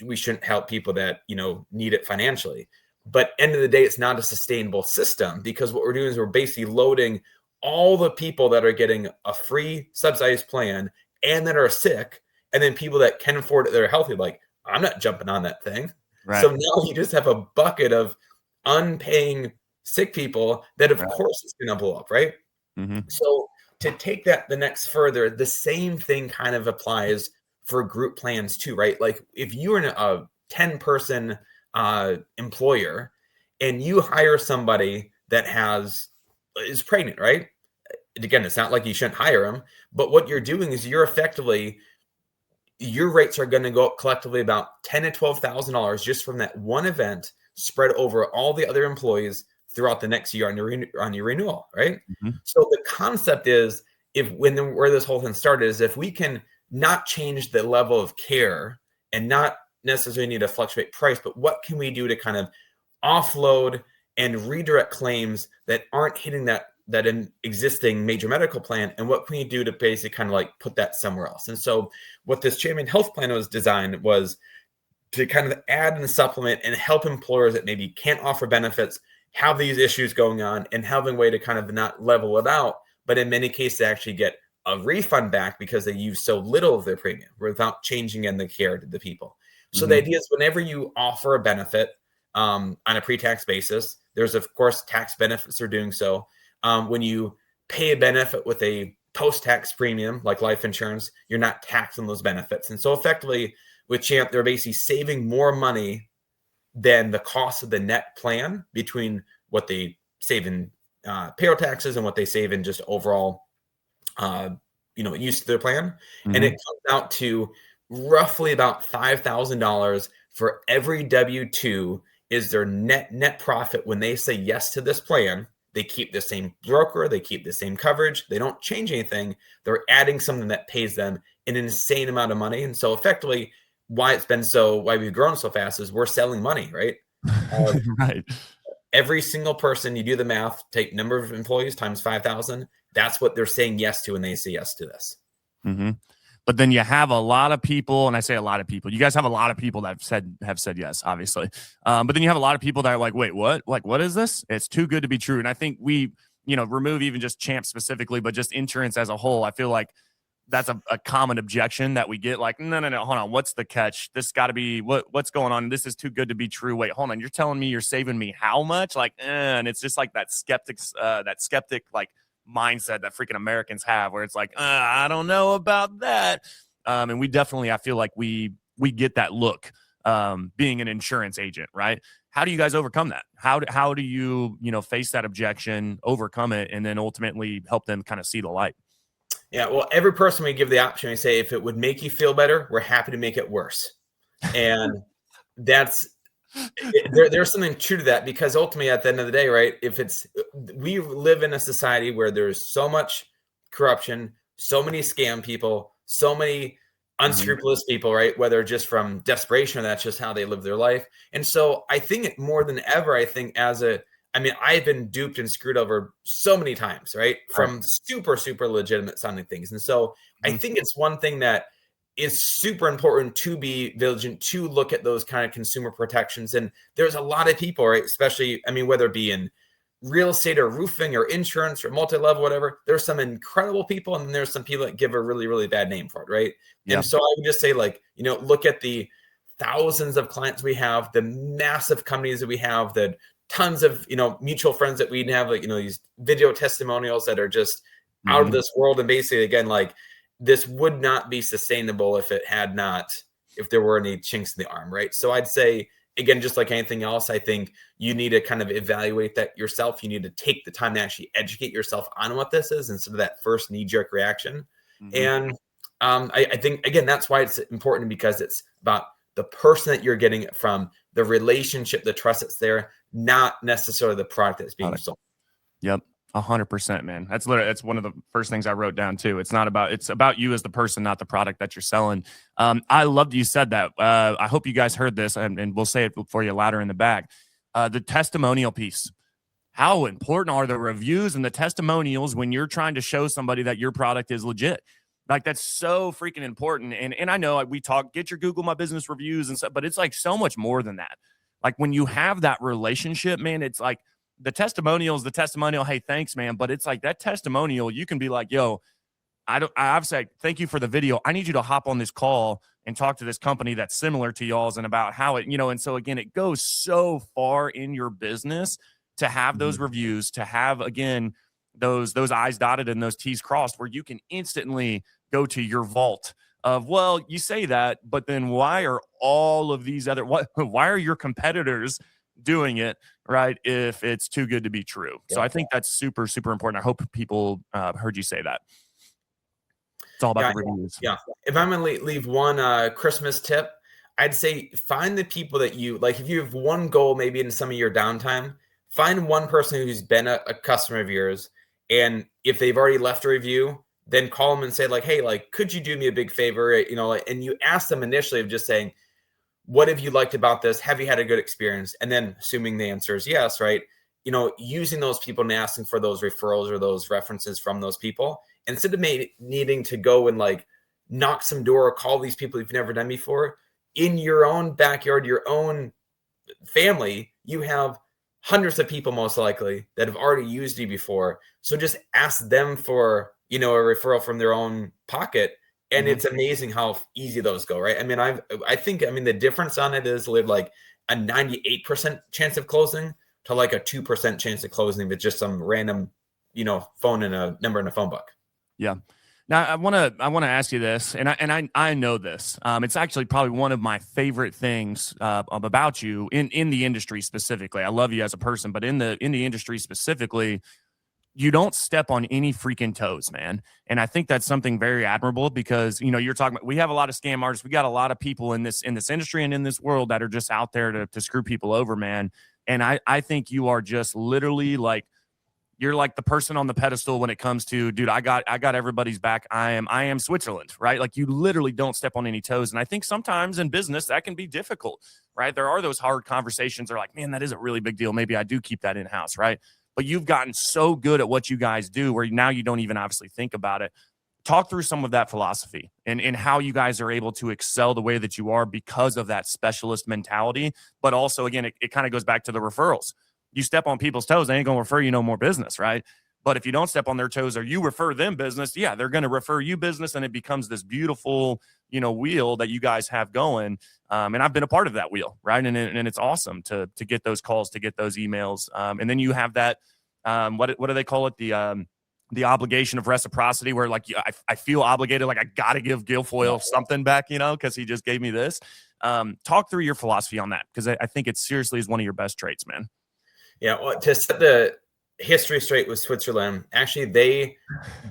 we shouldn't help people that, need it financially. But end of the day, it's not a sustainable system, because what we're doing is we're basically loading all the people that are getting a free subsidized plan and that are sick, and then people that can afford it, that are healthy, like, I'm not jumping on that thing. Right. So now you just have a bucket of unpaying sick people that, of course, is going to blow up, right? So to take that the next further, the same thing kind of applies for group plans too, right? Like if you're a 10-person employer and you hire somebody that is pregnant, right? Again, it's not like you shouldn't hire them, but what you're doing is you're effectively, your rates are going to go up collectively about $10,000 to $12,000 just from that one event, spread over all the other employees throughout the next year on your renewal, right? So the concept is, where this whole thing started is, if we can not change the level of care and not necessarily need to fluctuate price, but what can we do to kind of offload and redirect claims that aren't hitting that existing major medical plan, and what can we do to basically kind of like put that somewhere else? And so what this Champion Health Plan was designed was to kind of add and supplement and help employers that maybe can't offer benefits, have these issues going on, and having a way to kind of not level it out, but in many cases actually get a refund back because they use so little of their premium without changing in the care to the people. So the idea is, whenever you offer a benefit on a pre-tax basis, there's of course tax benefits for doing so. When you pay a benefit with a post-tax premium like life insurance, you're not taxing those benefits. And so effectively with Champ, they're basically saving more money than the cost of the net plan between what they save in payroll taxes and what they save in just overall, use of their plan. And it comes out to roughly about $5,000 for every W-2 is their net profit when they say yes to this plan. They keep the same broker, they keep the same coverage, they don't change anything. They're adding something that pays them an insane amount of money. And so effectively, why we've grown so fast is we're selling money, right? Right. Every single person, you do the math, take number of employees times 5,000. That's what they're saying yes to when they say yes to this. Mm-hmm. But then you have a lot of people, and I say a lot of people, you guys have a lot of people that have said yes, obviously. But then you have a lot of people that are like, wait, what? Like, what is this? It's too good to be true. And I think we, remove even just Champ specifically, but just insurance as a whole. I feel like that's a common objection that we get. Like, no, hold on. What's the catch? This got to be what's going on. This is too good to be true. Wait, hold on. You're telling me you're saving me how much? Like, and it's just like that skeptic like mindset that freaking Americans have, where it's like, I don't know about that. And we definitely, I feel like we get that look, being an insurance agent, right? How do you guys overcome that? How do you, face that objection, overcome it, and then ultimately help them kind of see the light? Yeah, well, every person we give the option, we say, if it would make you feel better, we're happy to make it worse. And there's something true to that, because ultimately at the end of the day, right, we live in a society where there's so much corruption, so many scam people, so many unscrupulous people, right? Whether just from desperation or that's just how they live their life. And so I think more than ever, I've been duped and screwed over so many times, right? From super, super legitimate sounding things. And so I think it's one thing that is super important to be vigilant, to look at those kind of consumer protections. And there's a lot of people, right? Especially, whether it be in real estate or roofing or insurance or multi-level, whatever, there's some incredible people. And then there's some people that give a really, really bad name for it, right? Yeah. And so I would just say, look at the thousands of clients we have, the massive companies that we have, the tons of, mutual friends that we have, these video testimonials that are just out of this world. And basically, again, this would not be sustainable if there were any chinks in the arm, right? So I'd say, again, just like anything else, I think you need to kind of evaluate that yourself. You need to take the time to actually educate yourself on what this is instead of that first knee-jerk reaction. And I think, again, that's why it's important, because it's about the person that you're getting it from, the relationship, the trust that's there, not necessarily the product that's being sold. Yep. 100%, man. That's one of the first things I wrote down too. It's about you as the person, not the product that you're selling. I loved you said that. I hope you guys heard this, and we'll say it for you louder in the back. The testimonial piece. How important are the reviews and the testimonials when you're trying to show somebody that your product is legit? Like, that's so freaking important. And I know we talk, get your Google My Business reviews and stuff, but it's like so much more than that. Like, when you have that relationship, man, it's like the testimonial, hey, thanks, man. But it's like that testimonial, you can be like, yo, I've said, thank you for the video. I need you to hop on this call and talk to this company that's similar to y'all's and about how it, and so again, it goes so far in your business to have those reviews, to have, again, those I's dotted and those T's crossed, where you can instantly go to your vault of, well, you say that, but then why are all of these why are your competitors doing it, right, if it's too good to be true? So I think that's super, super important. I hope people heard you say that. It's all about the reviews. Yeah. If I'm going to leave one Christmas tip, I'd say find the people that you like. If you have one goal, maybe in some of your downtime, find one person who's been a customer of yours. And if they've already left a review, then call them and say, hey, could you do me a big favor? And you ask them initially of just saying, what have you liked about this? Have you had a good experience? And then assuming the answer is yes, right? Using those people and asking for those referrals or those references from those people, instead of needing to go and knock some door or call these people you've never done before, in your own backyard, your own family, you have hundreds of people most likely that have already used you before. So just ask them for, a referral from their own pocket. And it's amazing how easy those go, right? I think the difference on it is like a 98% chance of closing to like a 2% chance of closing with just some random, phone and a number in a phone book. Yeah. Now I want to ask you this, and I know this. It's actually probably one of my favorite things about you in the industry specifically. I love you as a person, but in the industry specifically, you don't step on any freaking toes, man. And I think that's something very admirable, because, you're talking about, we have a lot of scam artists. We got a lot of people in this industry and in this world that are just out there to screw people over, man. And I think you are just literally like you're like the person on the pedestal when it comes to, dude, I got everybody's back. I am Switzerland, right? Like you literally don't step on any toes. And I think sometimes in business that can be difficult, right? There are those hard conversations. They're like, man, that is a really big deal. Maybe I do keep that in-house, right? But you've gotten so good at what you guys do where now you don't even obviously think about it. Talk through some of that philosophy and how you guys are able to excel the way that you are because of that specialist mentality. But also, again, it kind of goes back to the referrals. You step on people's toes, they ain't going to refer you no more business, right? But if you don't step on their toes or you refer them business, yeah, they're going to refer you business, and it becomes this beautiful, wheel that you guys have going. And I've been a part of that wheel, right? And it's awesome to get those calls, to get those emails. And then you have that, what do they call it? The obligation of reciprocity, where like I feel obligated, like I got to give Guilfoile something back, because he just gave me this. Talk through your philosophy on that, because I think it seriously is one of your best traits, man. Yeah, well, to set the history straight with Switzerland, actually they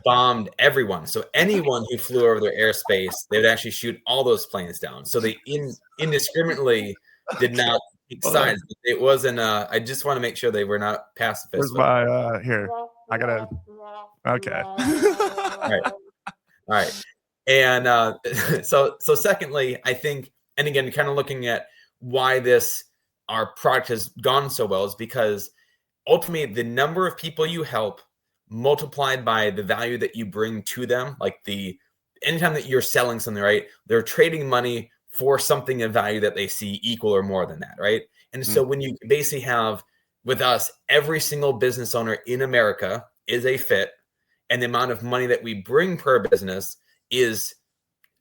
bombed everyone. So anyone who flew over their airspace, they would actually shoot all those planes down. So they indiscriminately did not take sides. It wasn't. I just want to make sure they were not pacifist. Where's my here? I gotta. Okay. All right. And so secondly, I think, and again, kind of looking at why our product has gone so well is because ultimately the number of people you help multiplied by the value that you bring to them, like anytime that you're selling something, right, they're trading money for something of value that they see equal or more than that, right? And so when you basically have with us, every single business owner in America is a fit, and the amount of money that we bring per business is,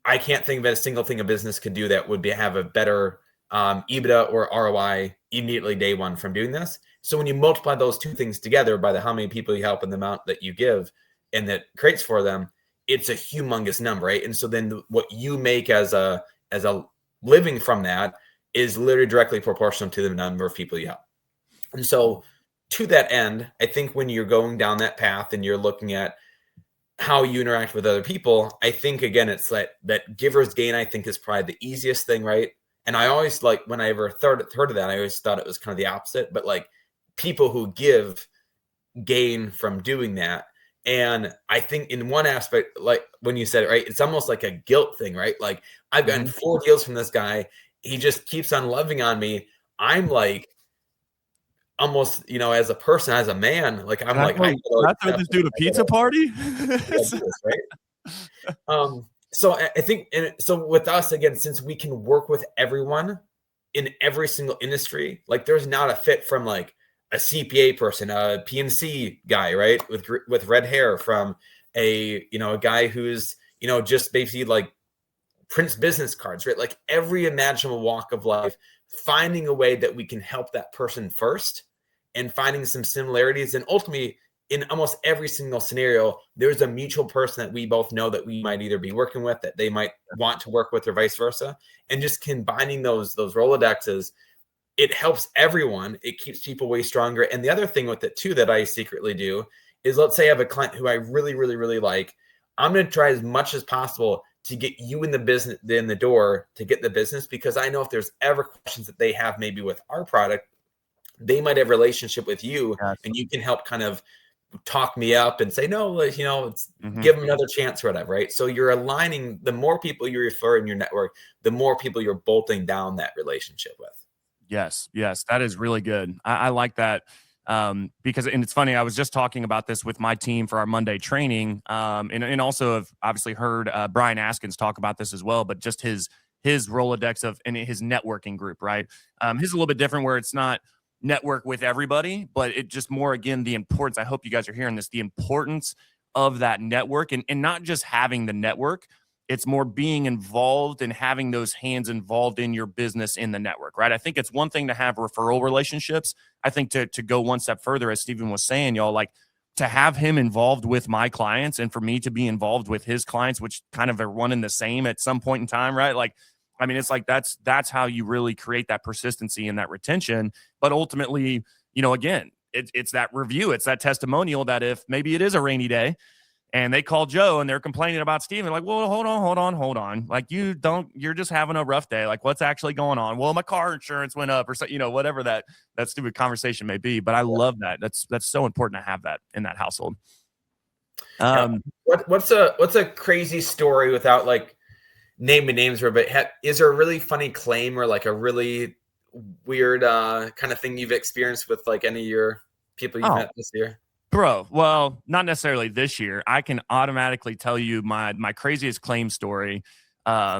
I can't think of a single thing a business could do that would have a better EBITDA or ROI immediately day one from doing this. So when you multiply those two things together by how many people you help and the amount that you give and that creates for them, it's a humongous number, right? And so then what you make as a living from that is literally directly proportional to the number of people you help. And so to that end, I think when you're going down that path and you're looking at how you interact with other people, I think, again, it's that giver's gain, I think, is probably the easiest thing, right? And I always when I ever heard of that, I always thought it was kind of the opposite, but like people who give gain from doing that. And I think in one aspect, like when you said it, right, it's almost like a guilt thing, right? Like I've gotten 4 deals from this guy. He just keeps on loving on me. I'm like, almost, as a person, as a man, like I'm like, I throw this dude a pizza party. Right? So I think, and so with us, again, since we can work with everyone in every single industry, like there's not a fit from like a CPA person, a PNC guy, right, with red hair, from a guy who's just basically like prints business cards, right? Like every imaginable walk of life, finding a way that we can help that person first and finding some similarities. And ultimately, in almost every single scenario, there's a mutual person that we both know that we might either be working with, that they might want to work with, or vice versa. And just combining those Rolodexes, it helps everyone. It keeps people way stronger. And the other thing with it too that I secretly do is, let's say I have a client who I really, really, really like. I'm going to try as much as possible to get you in the door to get the business, because I know if there's ever questions that they have maybe with our product, they might have a relationship with you, and you can help kind of talk me up and say, no, give them another chance or whatever, right? So you're aligning, the more people you refer in your network, the more people you're bolting down that relationship with. Yes, that is really good. I like that. Because, and it's funny, I was just talking about this with my team for our Monday training, and also have obviously heard Brian Askins talk about this as well, but just his Rolodex and his networking group, right? His a little bit different, where it's not network with everybody, but it just more, again, the importance, I hope you guys are hearing this, the importance of that network, and not just having the network. It's more being involved and having those hands involved in your business in the network, right? I think it's one thing to have referral relationships. I think to go one step further, as Stephen was saying, y'all, like to have him involved with my clients and for me to be involved with his clients, which kind of are one and the same at some point in time, right? Like, I mean, it's like that's how you really create that persistency and that retention. But ultimately, again, it's that review, it's that testimonial that if maybe it is a rainy day, And they call Joe and they're complaining about Steven. Like, well, hold on. Like, you're just having a rough day. Like, what's actually going on? Well, my car insurance went up or so, whatever that stupid conversation may be. But I love that. That's so important to have that in that household. What's a crazy story without like naming names, but is there a really funny claim or like a really weird kind of thing you've experienced with like any of your people you met this year? Bro, well, not necessarily this year. I can automatically tell you my craziest claim story. I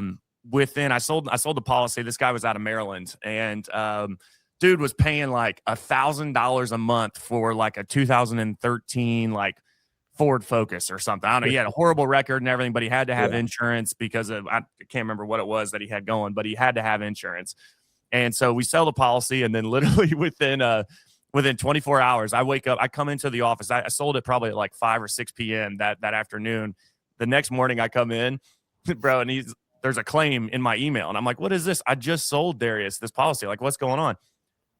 sold the policy. This guy was out of Maryland, and dude was paying like $1,000 a month for like a 2013 like Ford Focus or something. I don't know. He had a horrible record and everything, but he had to have insurance because of, I can't remember what it was that he had going, but he had to have insurance. And so we sell the policy, and then literally within 24 hours, I wake up, I come into the office. I sold it probably at like 5 or 6 p.m. that afternoon. The next morning I come in, bro, and there's a claim in my email. And I'm like, what is this? I just sold Darius this policy. Like, what's going on?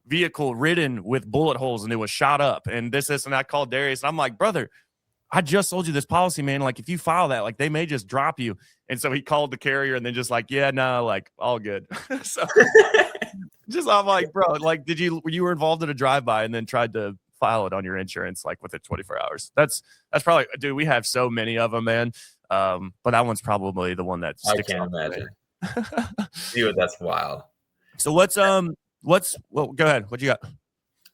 Vehicle ridden with bullet holes, and it was shot up. And this, and I called Darius, and I'm like, brother, I just sold you this policy, man. Like, if you file that, like, they may just drop you. And so he called the carrier and then just like, yeah, no, like, all good. So I'm like, bro, like, you were involved in a drive-by and then tried to file it on your insurance, like, within 24 hours. That's probably, dude, we have so many of them, man. But that one's probably the one that sticks out. I can't imagine. Dude, that's wild. So well, go ahead. What you got?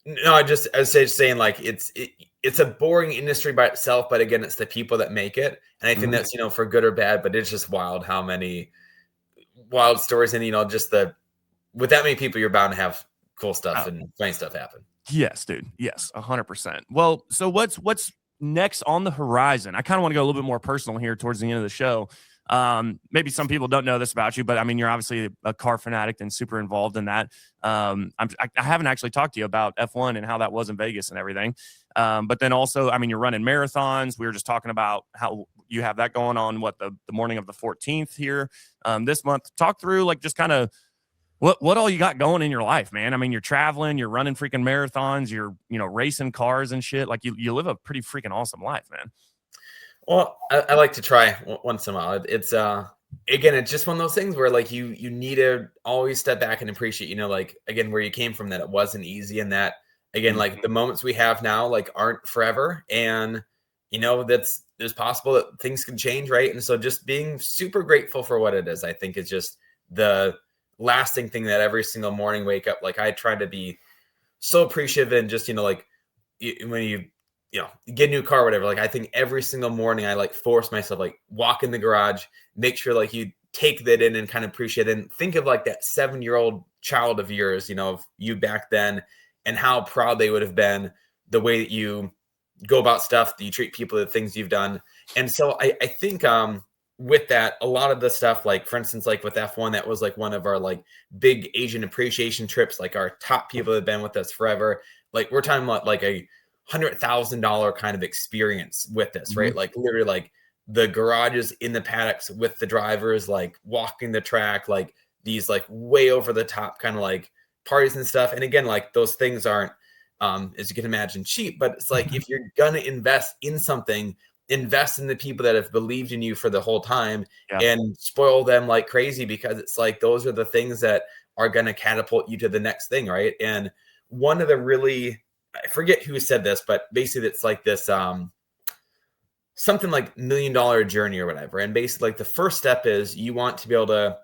No, I was saying like it's a boring industry by itself, but again, it's the people that make it. And I think that's, for good or bad, but it's just wild how many wild stories and, just with that many people, you're bound to have cool stuff and funny stuff happen. Yes, dude. Yes, 100%. Well, so what's next on the horizon? I kind of want to go a little bit more personal here towards the end of the show. Maybe some people don't know this about you, but I mean, you're obviously a car fanatic and super involved in that. I haven't actually talked to you about F1 and how that was in Vegas and everything. But then also, I mean, you're running marathons. We were just talking about how you have that going on, the morning of the 14th here, this month. Talk through like just kind of what all you got going in your life, man. I mean, you're traveling, you're running freaking marathons, you're, racing cars and shit. Like you live a pretty freaking awesome life, man. Well, I like to try once in a while. It's again, it's just one of those things where like you need to always step back and appreciate, like again, where you came from, that it wasn't easy, and that again, like the moments we have now, like aren't forever, and there's possible that things can change, right? And so just being super grateful for what it is, I think is just the lasting thing that every single morning wake up, like I try to be so appreciative and just, like when you get a new car or whatever, like I think every single morning I like force myself, like walk in the garage, make sure like you take that in and kind of appreciate it and think of like that 7-year-old child of yours, of you back then and how proud they would have been the way that you go about stuff, that you treat people, the things you've done. And so I think with that, a lot of the stuff, like for instance, like with F1, that was like one of our like big Asian appreciation trips, like our top people that have been with us forever. Like we're talking about like a $100,000 kind of experience with this, right? Like literally like the garages in the paddocks with the drivers, like walking the track, like these like way over the top kind of like parties and stuff. And again, like those things aren't, as you can imagine, cheap, but it's like, if you're going to invest in something, invest in the people that have believed in you for the whole time and spoil them like crazy, because it's like, those are the things that are going to catapult you to the next thing. Right. And one of the really, I forget who said this, but basically it's like this, something like $1 million journey or whatever. And basically like the first step is you want to be able to,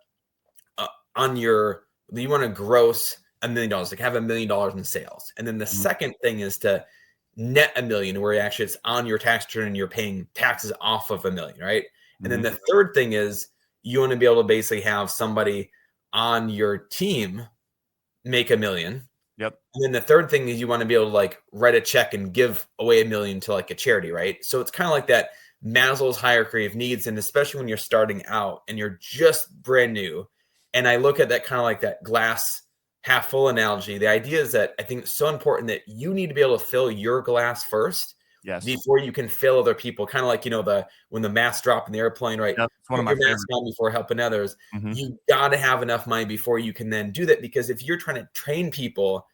you want to gross $1 million, like have $1 million in sales. And then the second thing is to net $1 million, where actually it's on your tax return and you're paying taxes off of $1 million. Right. And then the third thing is you want to be able to basically have somebody on your team make $1 million. Yep. And then the third thing is you want to be able to like write a check and give away $1 million to like a charity. Right. So it's kind of like that Maslow's hierarchy of needs. And especially when you're starting out and you're just brand new. And I look at that kind of like that glass half full analogy. The idea is that I think it's so important that you need to be able to fill your glass first. Yes. Before you can fill other people. Kind of like, when the masks drop in the airplane, right? Yep. One of my mask on before helping others. You got to have enough money before you can then do that. Because if you're trying to train people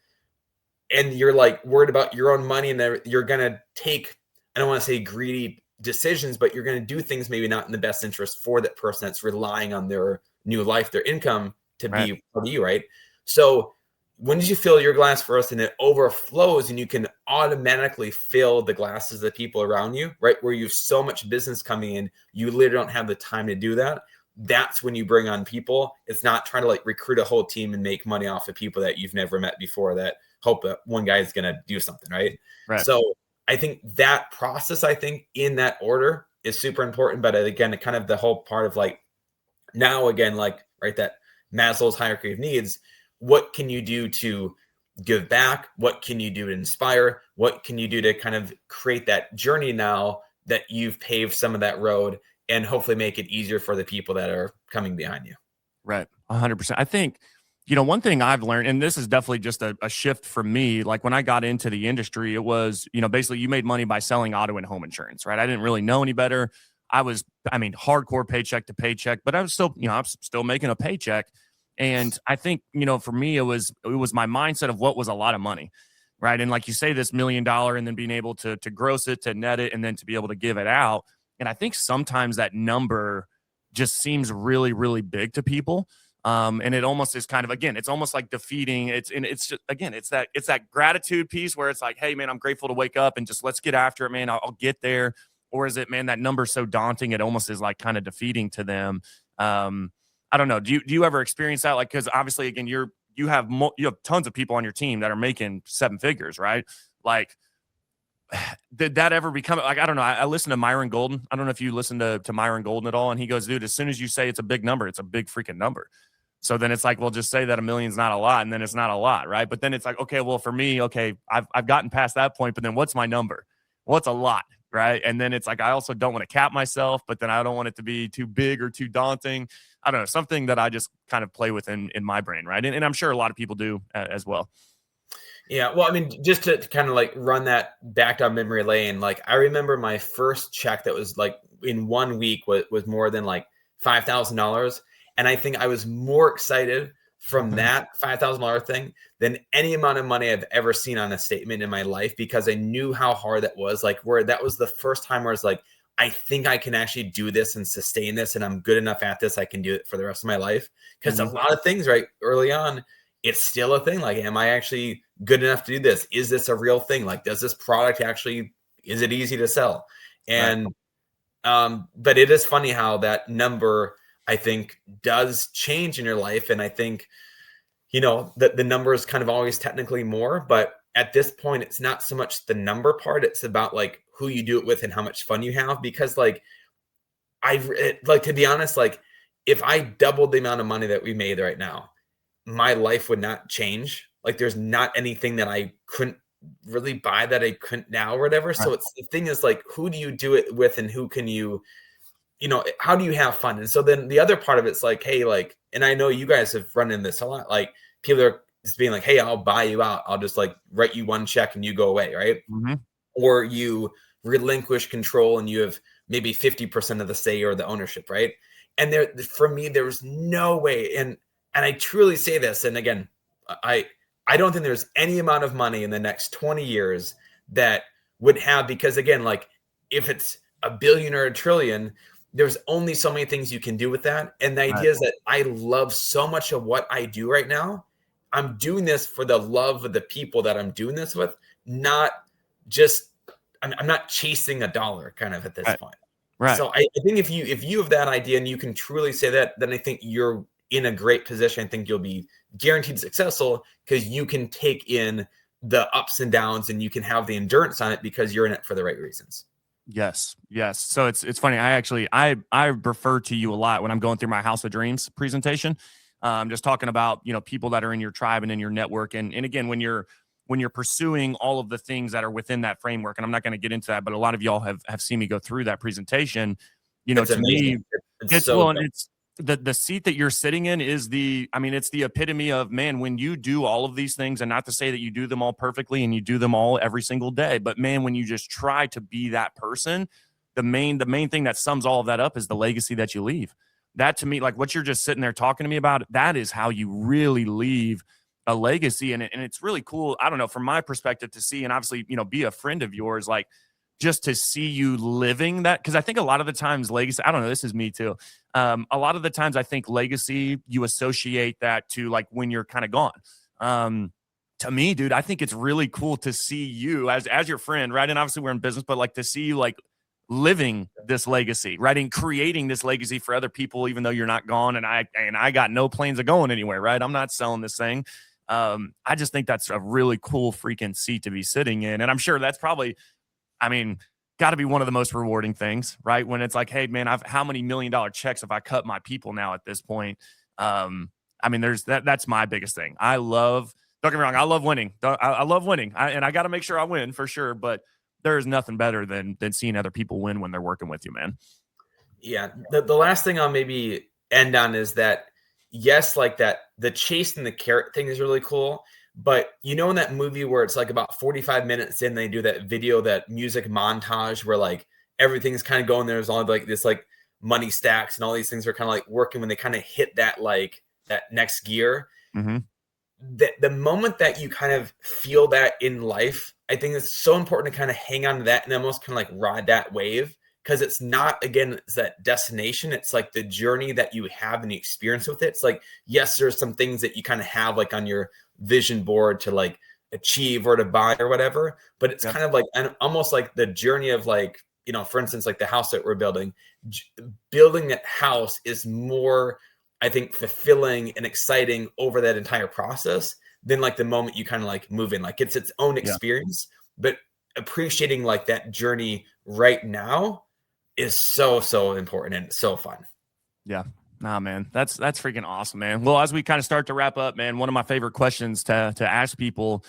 and you're like worried about your own money and you're going to take, I don't want to say greedy decisions, but you're going to do things maybe not in the best interest for that person that's relying on their new life, their income to be for you, right? So when did you fill your glass first and it overflows and you can automatically fill the glasses of the people around you, right? Where you have so much business coming in, you literally don't have the time to do that. That's when you bring on people. It's not trying to like recruit a whole team and make money off of people that you've never met before that hope that one guy is going to do something, right? So I think that process, I think in that order is super important. But again, kind of the whole part of like, now again, like, right, that Maslow's hierarchy of needs, what can you do to give back? What can you do to inspire? What can you do to kind of create that journey now that you've paved some of that road and hopefully make it easier for the people that are coming behind you? Right. 100%. I think, one thing I've learned, and this is definitely just a shift for me, like when I got into the industry, it was, basically you made money by selling auto and home insurance, right? I didn't really know any better. Hardcore paycheck to paycheck, but I was still, I was still making a paycheck. And I think, for me, it was my mindset of what was a lot of money, right? And like you say, this $1 million and then being able to gross it, to net it, and then to be able to give it out. And I think sometimes that number just seems really, really big to people. And it almost is kind of, again, it's almost like defeating. It's just, again, it's that gratitude piece where it's like, hey, man, I'm grateful to wake up and just let's get after it, man. I'll get there. Or is it, man, that number's so daunting, it almost is like kind of defeating to them. I don't know. Do you ever experience that? Like, because obviously, again, you have tons of people on your team that are making 7 figures, right? Like, did that ever become like, I don't know. I listened to Myron Golden. I don't know if you listen to Myron Golden at all. And he goes, dude, as soon as you say it's a big number, it's a big freaking number. So then it's like, well, just say that $1 million's not a lot, and then it's not a lot, right? But then it's like, okay, well, for me, okay, I've gotten past that point, but then what's my number? Well, it's a lot, right? And then it's like, I also don't want to cap myself, but then I don't want it to be too big or too daunting. I don't know, something that I just kind of play with in my brain, right? And I'm sure a lot of people do as well. Yeah, well, I mean, just to kind of like run that back down memory lane, like I remember my first check that was like in 1 week was more than like $5,000. And I think I was more excited from that $5,000 thing than any amount of money I've ever seen on a statement in my life, because I knew how hard that was. Like, where that was the first time where it's like, I think I can actually do this and sustain this, and I'm good enough at this, I can do it for the rest of my life. Because a lot of things, right, early on, it's still a thing. Like, am I actually good enough to do this? Is this a real thing? Like, does this product actually, is it easy to sell? And, but it is funny how that number, I think, does change in your life. And I think, the number is kind of always technically more, but at this point, it's not so much the number part. It's about like who you do it with and how much fun you have. Because like, to be honest, like if I doubled the amount of money that we made right now, my life would not change. Like there's not anything that I couldn't really buy that I couldn't now or whatever. Right. So it's, the thing is like, who do you do it with and who can you, how do you have fun? And so then the other part of it's like, hey, like, and I know you guys have run in this a lot. Like people are just being like, hey, I'll buy you out. I'll just like write you one check and you go away. Right. Mm-hmm. Or you relinquish control and you have maybe 50% of the say or the ownership. Right. And for me, there was no way. And I truly say this. And again, I don't think there's any amount of money in the next 20 years that would have, because again, like if it's $1 billion or $1 trillion, there's only so many things you can do with that. And the idea is that I love so much of what I do right now. I'm doing this for the love of the people that I'm doing this with, not just, I'm not chasing a dollar kind of at this point. Right. So I think if you have that idea and you can truly say that, then I think you're in a great position. I think you'll be guaranteed successful because you can take in the ups and downs and you can have the endurance on it because you're in it for the right reasons. Yes. So it's funny. I refer to you a lot when I'm going through my House of Dreams presentation. Just talking about, people that are in your tribe and in your network. And again, when you're pursuing all of the things that are within that framework, and I'm not going to get into that, but a lot of y'all have seen me go through that presentation, it's to amazing. Me, it's so well, and it's the seat that you're sitting in is it's the epitome of, man, when you do all of these things, and not to say that you do them all perfectly and you do them all every single day, but man, when you just try to be that person, the main thing that sums all of that up is the legacy that you leave. That to me, like what you're just sitting there talking to me about, that is how you really leave a legacy. And it's really cool. I don't know, from my perspective to see, and obviously, be a friend of yours, like just to see you living that. Because I think a lot of the times legacy, I don't know, this is me too. A lot of the times I think legacy, you associate that to like when you're kind of gone. To me, dude, I think it's really cool to see you as your friend, right? And obviously we're in business, but like to see you like living this legacy, right? And creating this legacy for other people, even though you're not gone. And I got no plans of going anywhere, right? I'm not selling this thing. I just think that's a really cool freaking seat to be sitting in. And I'm sure that's probably, I mean, got to be one of the most rewarding things, right? When it's like, hey, man, how many $1 million checks have I cut my people now at this point? I mean, that's my biggest thing. Don't get me wrong, I love winning. I love winning. And I got to make sure I win for sure. But there is nothing better than seeing other people win when they're working with you, man. Yeah. The last thing I'll maybe end on is that, yes, like that, the chase and the carrot thing is really cool. But you know, in that movie where it's like about 45 minutes in, they do that video, that music montage where like everything's kind of going, there's all like this like money stacks and all these things are kind of like working when they kind of hit that like that next gear. Mm-hmm. The moment that you kind of feel that in life, I think it's so important to kind of hang on to that and almost kind of like ride that wave, because it's not, again, it's that destination. It's like the journey that you have and the experience with it. It's like, yes, there's some things that you kind of have like on your vision board to like achieve or to buy or whatever, but it's kind of like almost like the journey of like, you know, for instance, like the house that we're building that house is more, I think, fulfilling and exciting over that entire process than like the moment you kind of like move in. Like it's its own experience, but appreciating like that journey right now is so important and so fun. Yeah. Nah, man, that's freaking awesome, man. Well, as we kind of start to wrap up, man, one of my favorite questions to ask people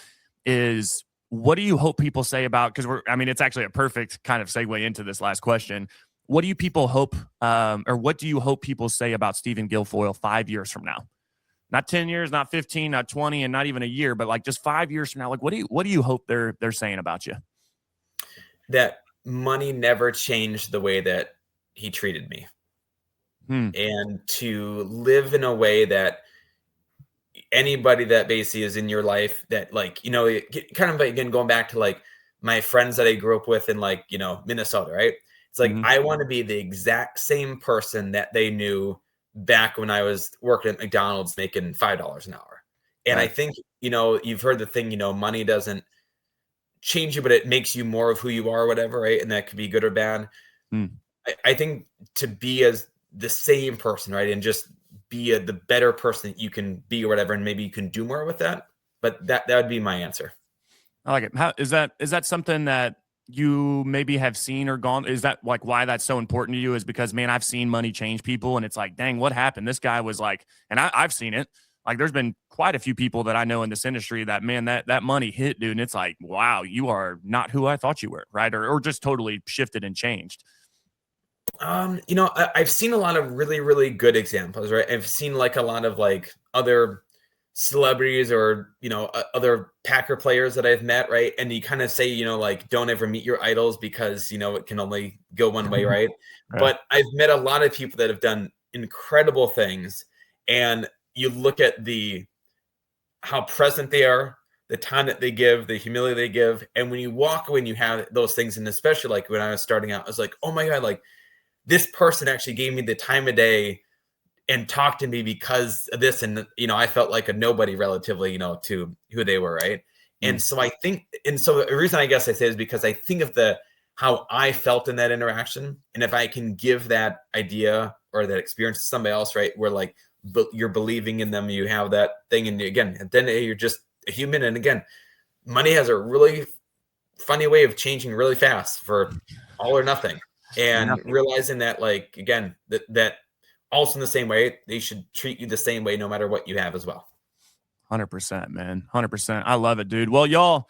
is, what do you hope people say about, because it's actually a perfect kind of segue into this last question. What do you people hope, or what do you hope people say about Stephen Guilfoile 5 years from now? Not 10 years, not 15, not 20, and not even a year, but like just 5 years from now. Like, what do you hope they're saying about you? That money never changed the way that he treated me. And to live in a way that anybody that basically is in your life that like, you know, kind of again, going back to like my friends that I grew up with in like, you know, Minnesota, right? It's like, I want to be the exact same person that they knew back when I was working at McDonald's making $5 an hour. And right. I think, you know, you've heard the thing, you know, money doesn't change you, but it makes you more of who you are, or whatever, right? And that could be good or bad. I think to be as the same person, right? And just be the better person that you can be or whatever. And maybe you can do more with that, but that would be my answer. I like it. How is that something that you maybe have seen or gone? Is that like why that's so important to you? Is because, man, I've seen money change people, and it's like, dang, what happened? This guy was like, and I've seen it. Like, there's been quite a few people that I know in this industry that, man, that money hit, dude. And it's like, wow, you are not who I thought you were, right? Or just totally shifted and changed. You know, I've seen a lot of really, really good examples, right? I've seen like a lot of like other celebrities or, you know, other Packer players that I've met, right? And you kind of say, you know, like, don't ever meet your idols because, you know, it can only go one way, right? Right. But I've met a lot of people that have done incredible things, and you look at how present they are, the time that they give, the humility they give, and when you walk away and you have those things, and especially like when I was starting out, I was like, oh my God, like this person actually gave me the time of day and talked to me because of this. And, you know, I felt like a nobody relatively, you know, to who they were. Right. And so I think, and so the reason I guess I say is because I think of how I felt in that interaction. And if I can give that idea or that experience to somebody else, right, where like you're believing in them, you have that thing. And again, at the end of the day, you're just a human. And again, money has a really funny way of changing really fast for all or nothing. And realizing that, like, again, that also in the same way, they should treat you the same way no matter what you have as well. 100%, man. 100%. I love it, dude. Well, y'all,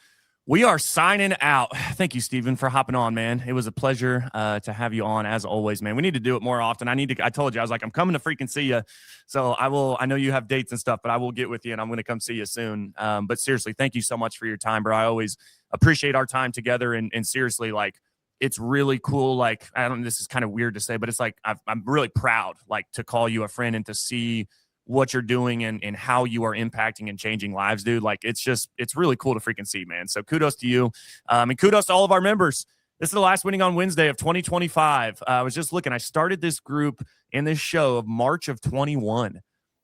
we are signing out. Thank you, Stephen, for hopping on, man. It was a pleasure to have you on, as always, man. We need to do it more often. I told you, I was like, I'm coming to freaking see you. So I know you have dates and stuff, but I will get with you, and I'm going to come see you soon. But seriously, thank you so much for your time, bro. I always appreciate our time together. And seriously, like, it's really cool. Like, I don't know, this is kind of weird to say, but it's like, I'm really proud, like, to call you a friend and to see what you're doing and how you are impacting and changing lives, dude. Like, it's really cool to freaking see, man. So kudos to you. And kudos to all of our members. This is the last Winning on Wednesday of 2025. I was just looking. I started this group in this show of March of 21.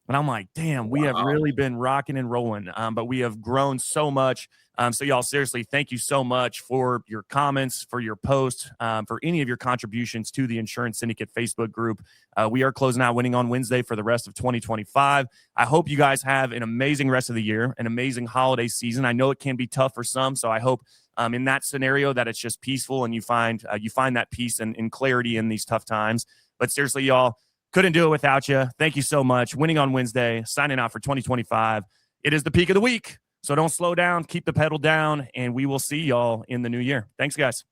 And I'm like, damn, we have really been rocking and rolling. But we have grown so much. So y'all, seriously, thank you so much for your comments, for your posts, for any of your contributions to the Insurance Syndicate Facebook group. We are closing out Winning on Wednesday for the rest of 2025. I hope you guys have an amazing rest of the year, an amazing holiday season. I know it can be tough for some, so I hope in that scenario that it's just peaceful and you find that peace and clarity in these tough times. But seriously, y'all, couldn't do it without you. Thank you so much. Winning on Wednesday, signing out for 2025. It is the peak of the week, so don't slow down. Keep the pedal down, and we will see y'all in the new year. Thanks, guys.